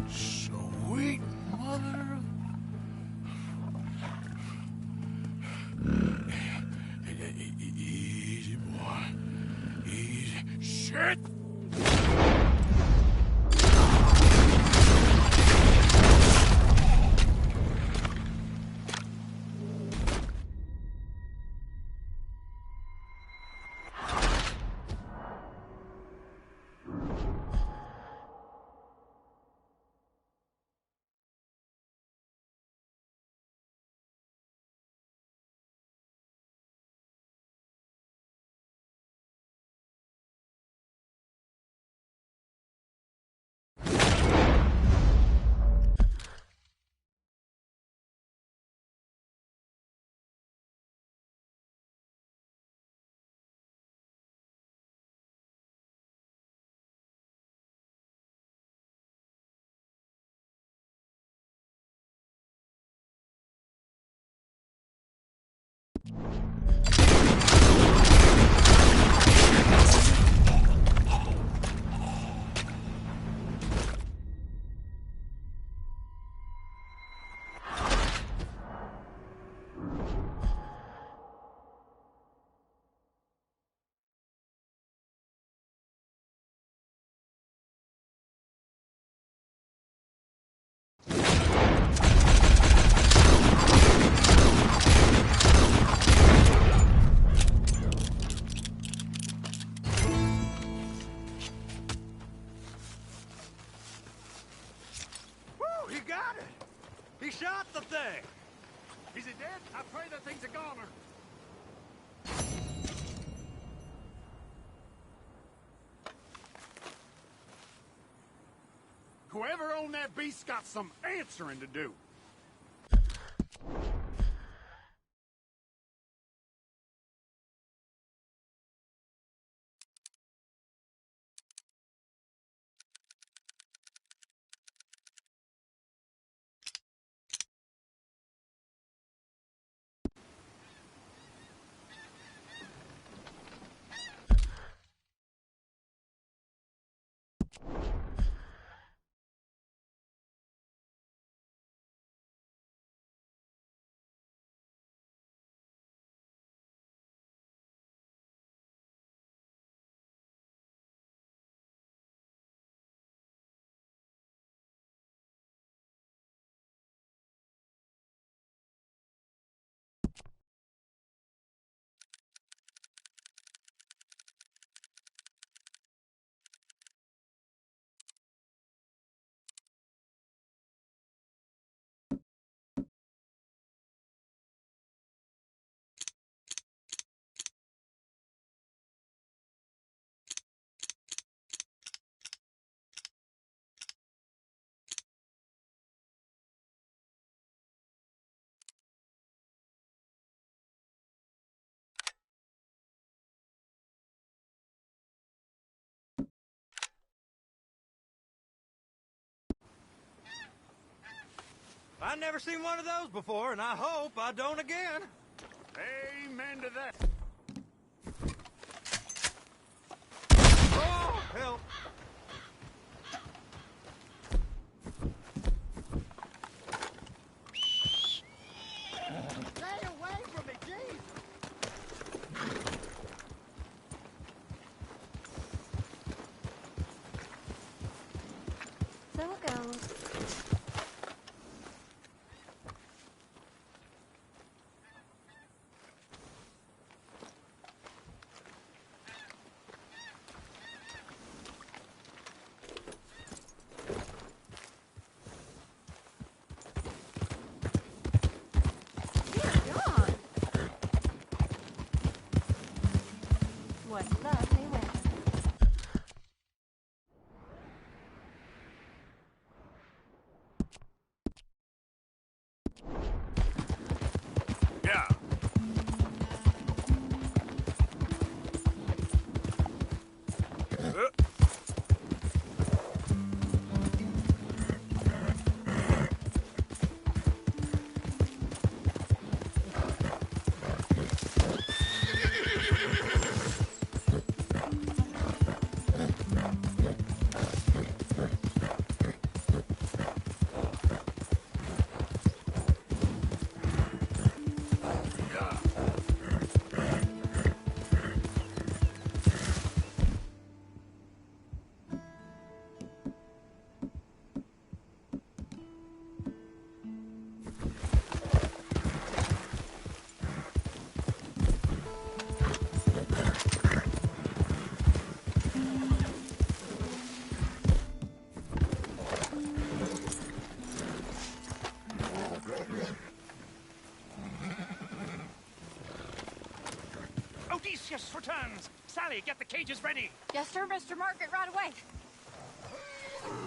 Sweet mother of... Easy, boy. Easy. Shit! Woo! He got it! He shot the thing! Is it dead? I pray that thing's a goner. Whoever owned that beast got some answering to do. I never seen one of those before, and I hope I don't again. Amen to that. Oh, help. Stay away from me, Jesus! So it goes. What lovely weather. Yeah. Odysseus returns. Sally, get the cages ready. Yes, sir, Mr. Margaret, right away.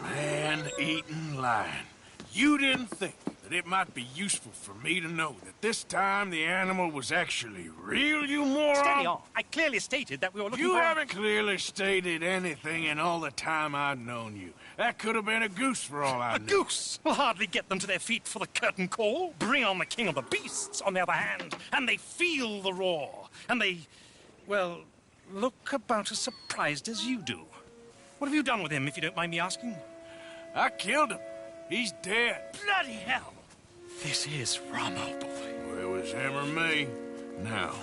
Man-eating lion. You didn't think that it might be useful for me to know that this time the animal was actually real, you moron? Steady on. I clearly stated that we were looking You for... haven't clearly stated anything in all the time I've known you. That could have been a goose for all I know. A goose will hardly get them to their feet for the curtain call. Bring on the king of the beasts, on the other hand, and they feel the roar. And they, well, look about as surprised as you do. What have you done with him, if you don't mind me asking? I killed him. He's dead. Bloody hell! This is Ramo, boy. Well, it was him or me. Now,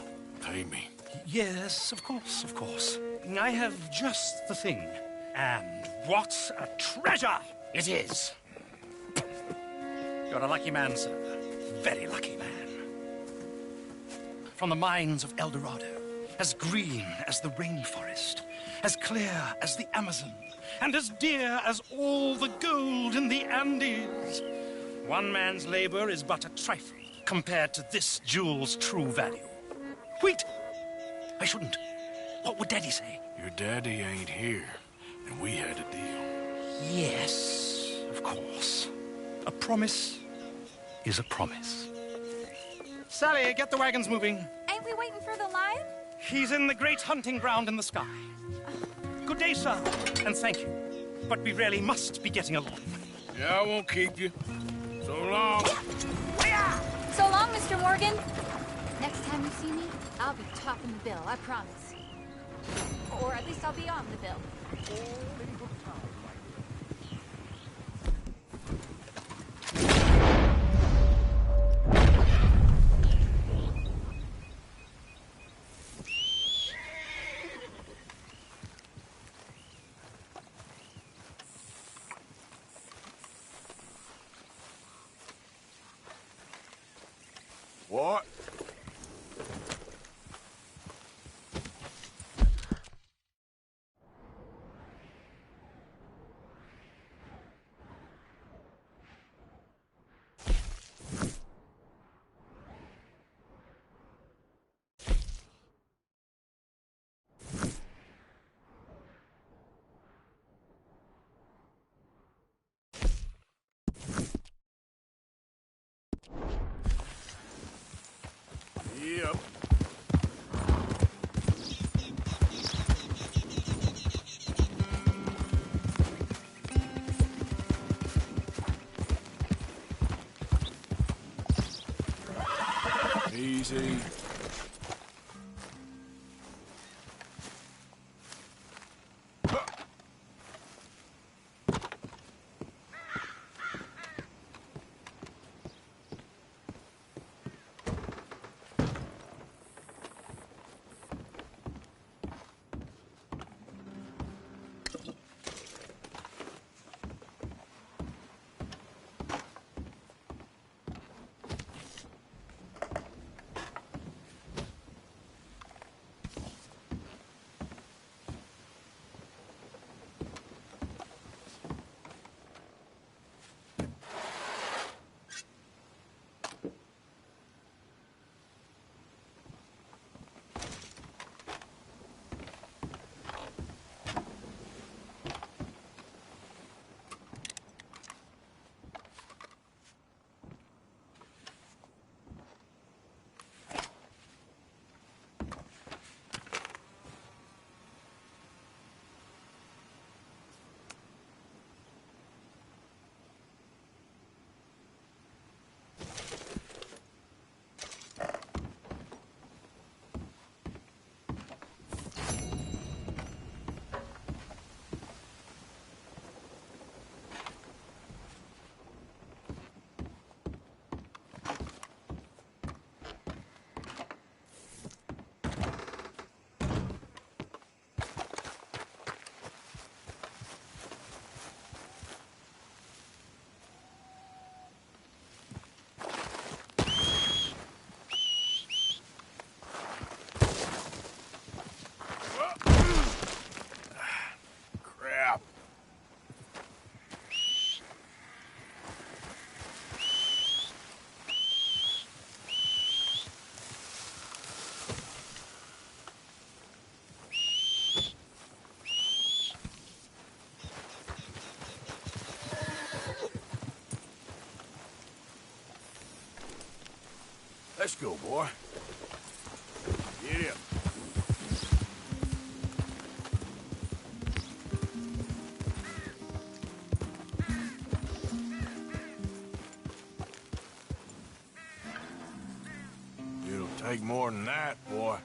pay me. Yes, of course, of course. I have just the thing. And what a treasure it is! You're a lucky man, sir. Very lucky man. From the mines of El Dorado, as green as the rainforest, as clear as the Amazon, and as dear as all the gold in the Andes. One man's labor is but a trifle compared to this jewel's true value. Wait! I shouldn't. What would Daddy say? Your daddy ain't here, and we had a deal. Yes, of course. A promise is a promise. Sally, get the wagons moving. Ain't we waiting for the lion? He's in the great hunting ground in the sky. Good day, sir, and thank you. But we really must be getting along. Yeah, I won't keep you. So long. So long, Mr. Morgan. Next time you see me, I'll be topping the bill, I promise. Or at least I'll be on the bill. What? Yep. see. Let's go, boy. Get up. It'll take more than that, boy.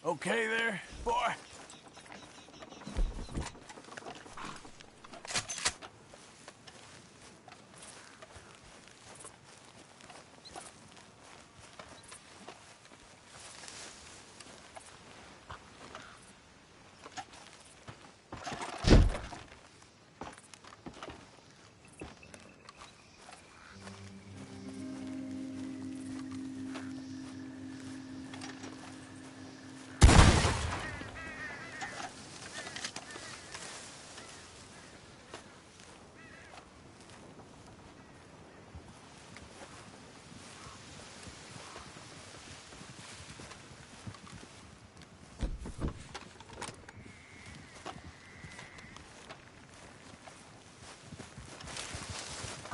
Okay there, boy?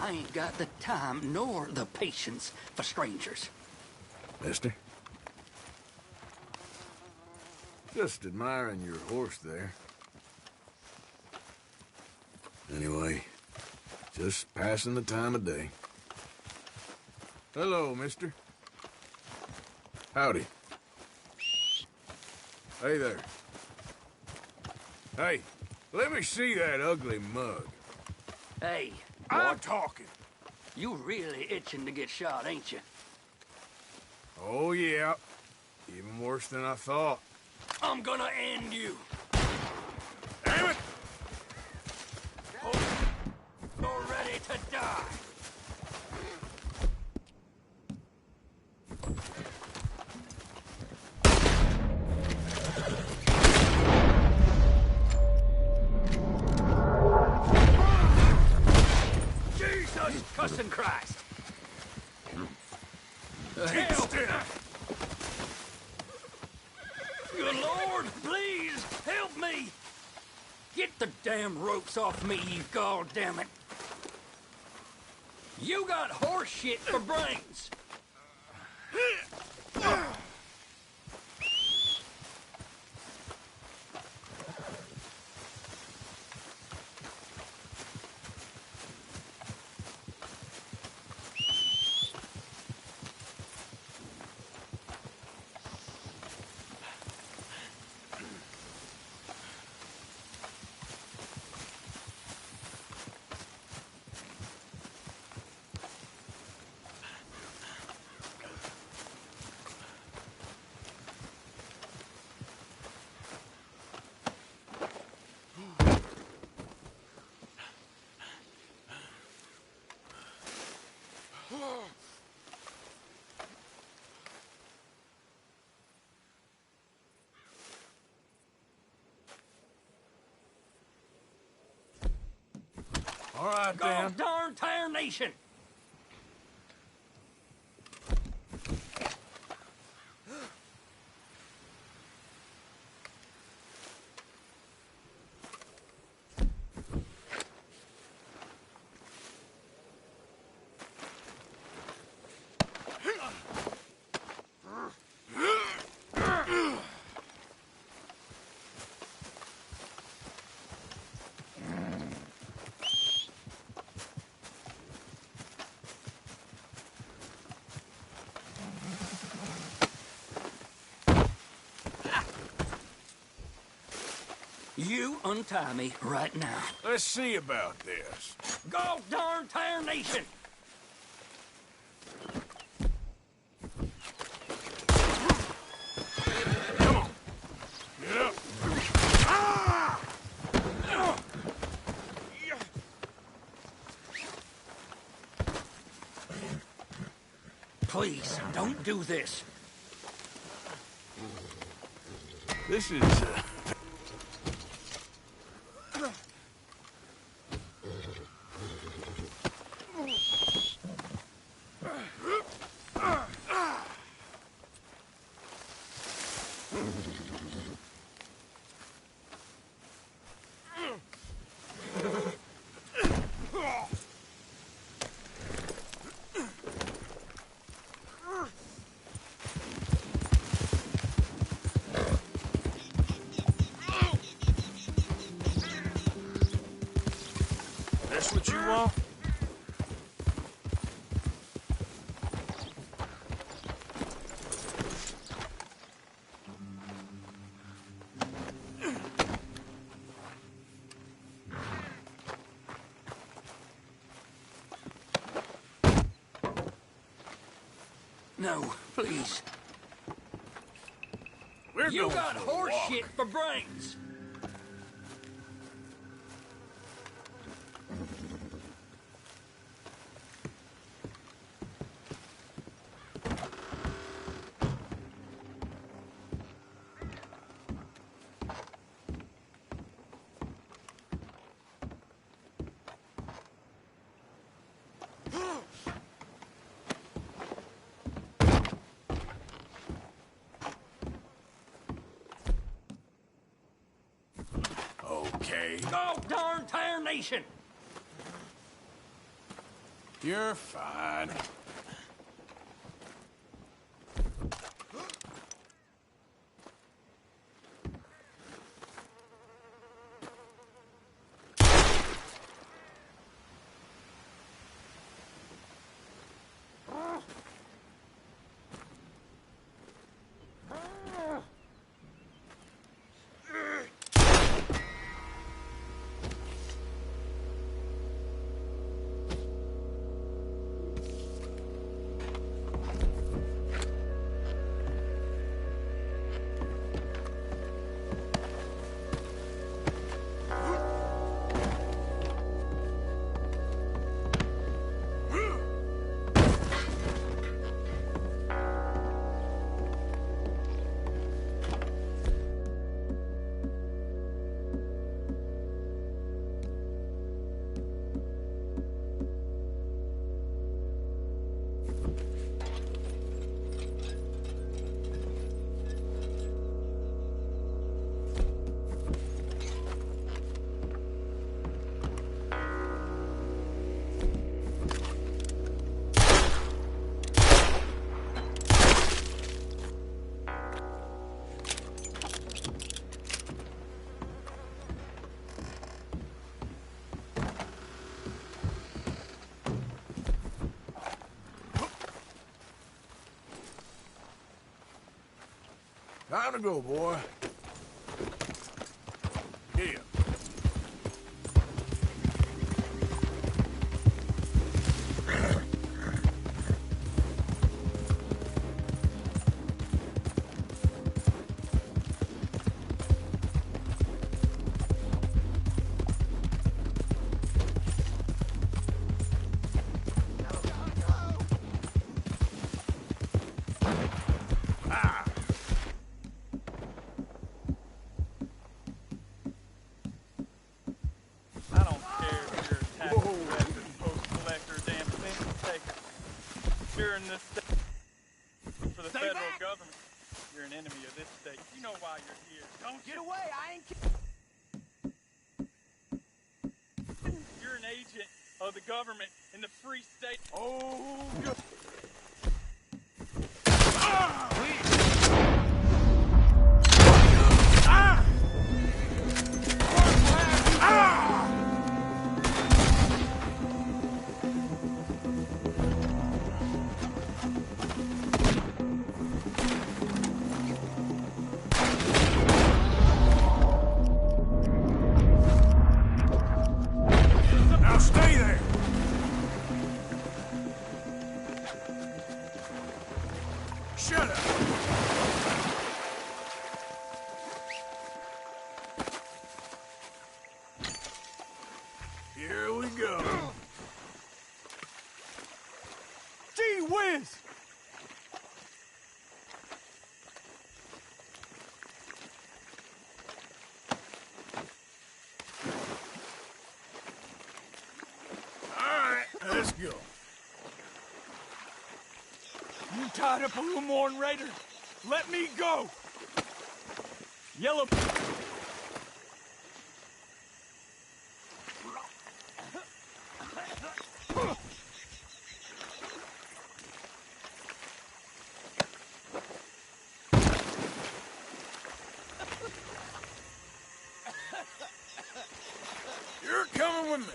I ain't got the time nor the patience for strangers. Mister? Just admiring your horse there. Anyway, just passing the time of day. Hello, mister. Howdy. Hey there. Hey, let me see that ugly mug. Hey, I'm talking. You really itching to get shot, ain't you? Oh, yeah. Even worse than I thought. I'm gonna end you. Damn it! You're ready to die. Jesus cussing Christ! Help! Good Lord, please, help me! Get the damn ropes off me, you goddammit! You got horse shit for brains! All right, then. God darn tarnation! You untie me right now. Let's see about this. God darn tarnation! Come on. Get up. Ah! Please, don't do this. This is, That's what you want? No, please. You got horse shit for brains. Okay. God darn tarnation! You're fine. Time to go, boy. Here. I don't care if you're a tax collector, post collector, damn pension taker. If you're in this state for the federal government, you're an enemy of this state. You know why you're here, don't you? Get away! I ain't You're an agent of the government in the free state. Oh, good. Now stay there! Shut up! Here we go. Gee whiz! Let's go. You tied up a little more than Raider. Let me go. Yellow. You're coming with me.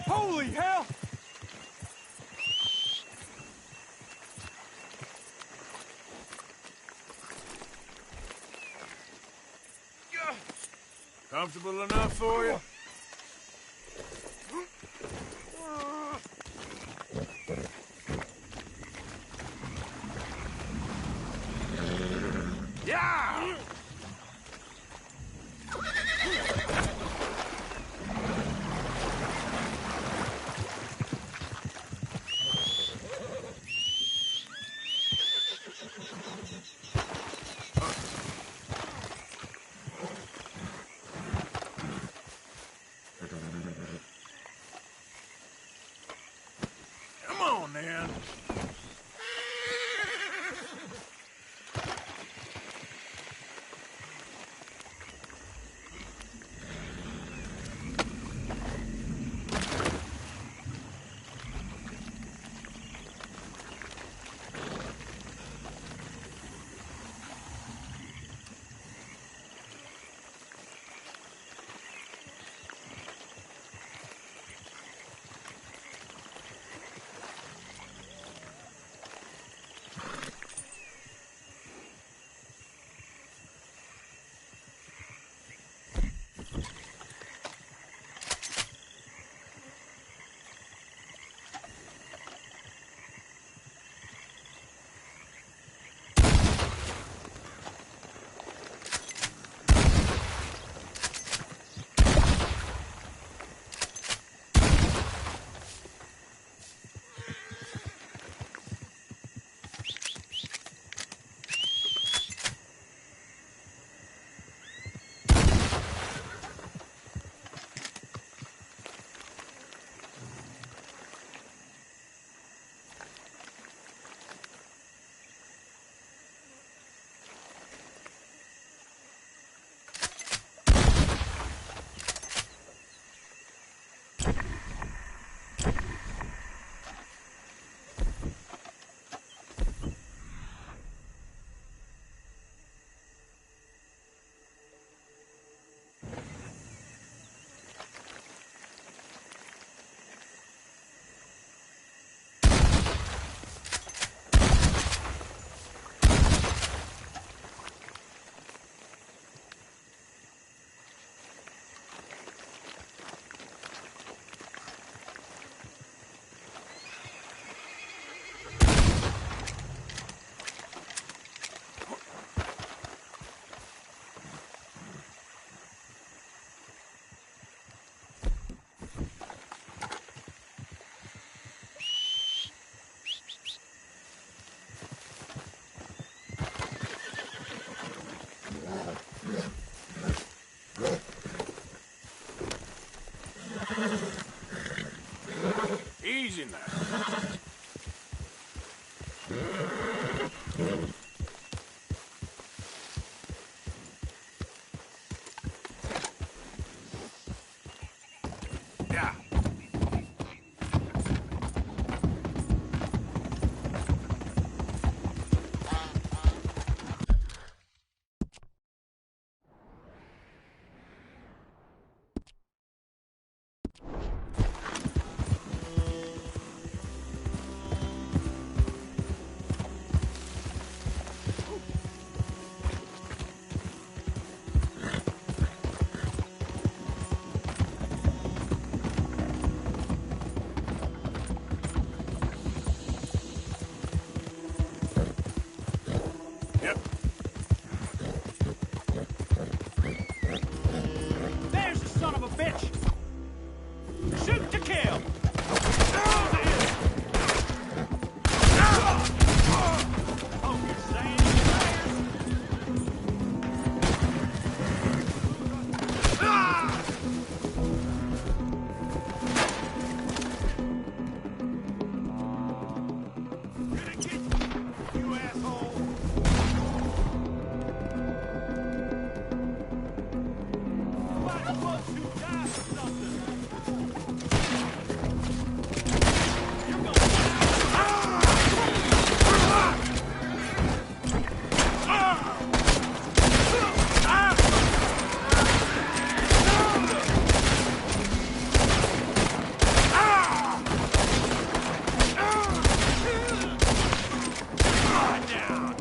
Holy hell! Comfortable enough for you? Yeah!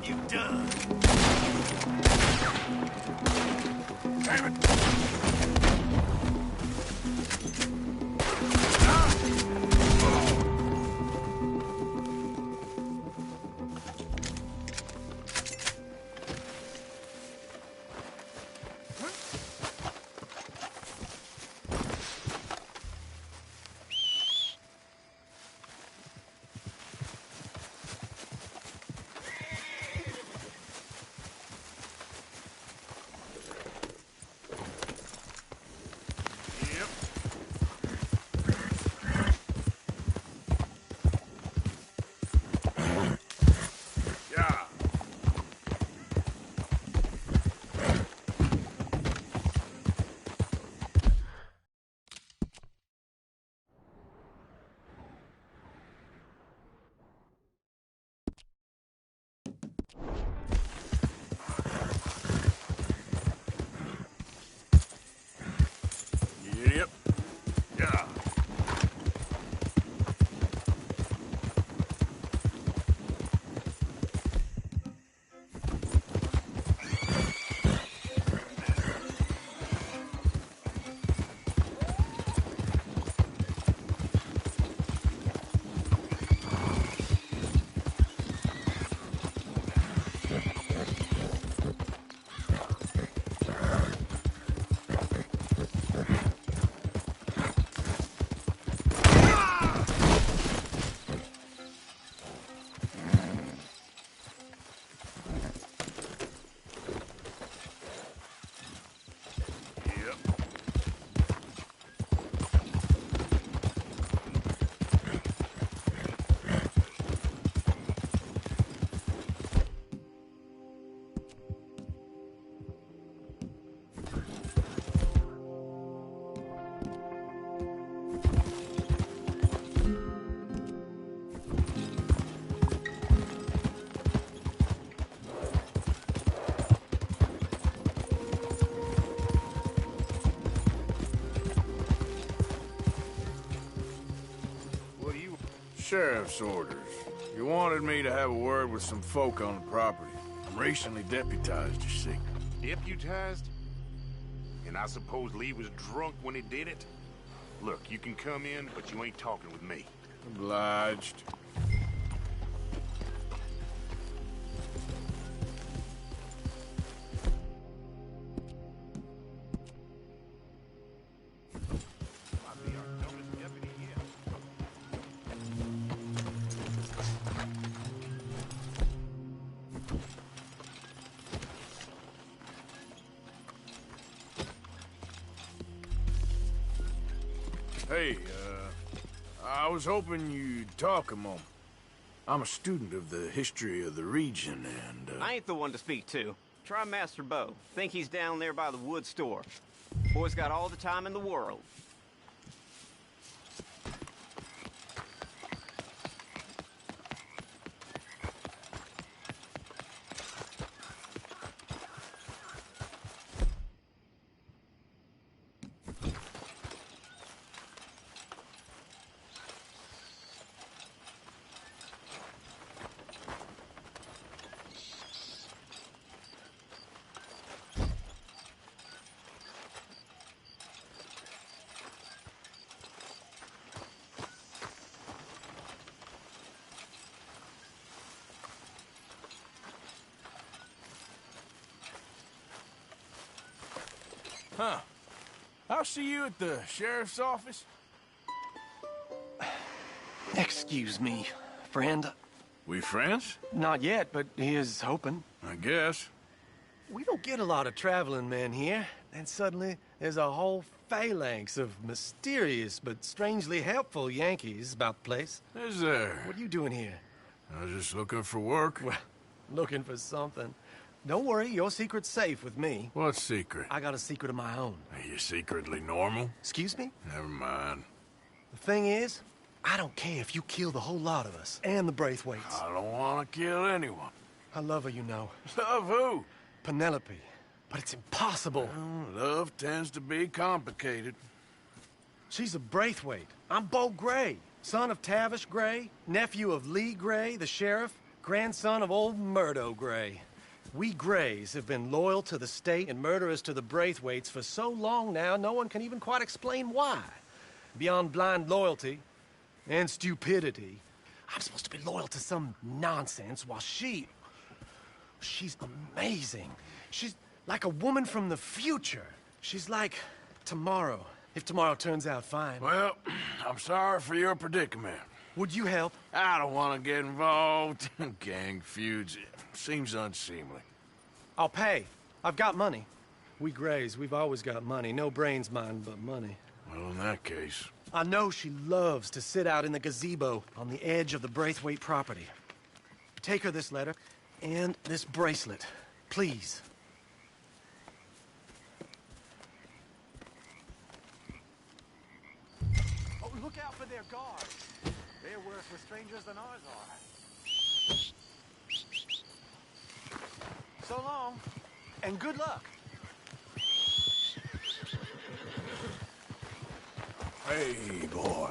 what you've done. Damn it! Yep. Yeah. Sheriff's orders. You wanted me to have a word with some folk on the property. I'm recently deputized, you see. Deputized? And I suppose Lee was drunk when he did it? Look, you can come in, but you ain't talking with me. Obliged. Hey, I was hoping you'd talk a moment. I'm a student of the history of the region, and, I ain't the one to speak to. Try Master Bo. Think he's down there by the wood store. Boy's got all the time in the world. Huh. I'll see you at the sheriff's office. Excuse me, friend. We friends? Not yet, but he is hoping. I guess. We don't get a lot of traveling men here, and suddenly there's a whole phalanx of mysterious but strangely helpful Yankees about the place. Is there? What are you doing here? I was just looking for work. Well, looking for something. Don't worry, your secret's safe with me. What secret? I got a secret of my own. Are you secretly normal? Excuse me? Never mind. The thing is, I don't care if you kill the whole lot of us, and the Braithwaites. I don't want to kill anyone. I love her, you know. Love who? Penelope. But it's impossible. Well, love tends to be complicated. She's a Braithwaite. I'm Bo Gray, son of Tavish Gray, nephew of Lee Gray, the sheriff. grandson of old Murdo Gray. We Grays have been loyal to the state and murderers to the Braithwaites for so long now, no one can even quite explain why. Beyond blind loyalty and stupidity, I'm supposed to be loyal to some nonsense while she's amazing. She's like a woman from the future. She's like tomorrow, if tomorrow turns out fine. Well, I'm sorry for your predicament. Would you help? I don't want to get involved in gang feuds. It seems unseemly. I'll pay. I've got money. We Grays, we've always got money. No brains, mind, but money. Well, in that case... I know she loves to sit out in the gazebo on the edge of the Braithwaite property. Take her this letter and this bracelet, please. Oh, look out for their guards. They're worse with strangers than ours are. So long, and good luck. Hey, boy.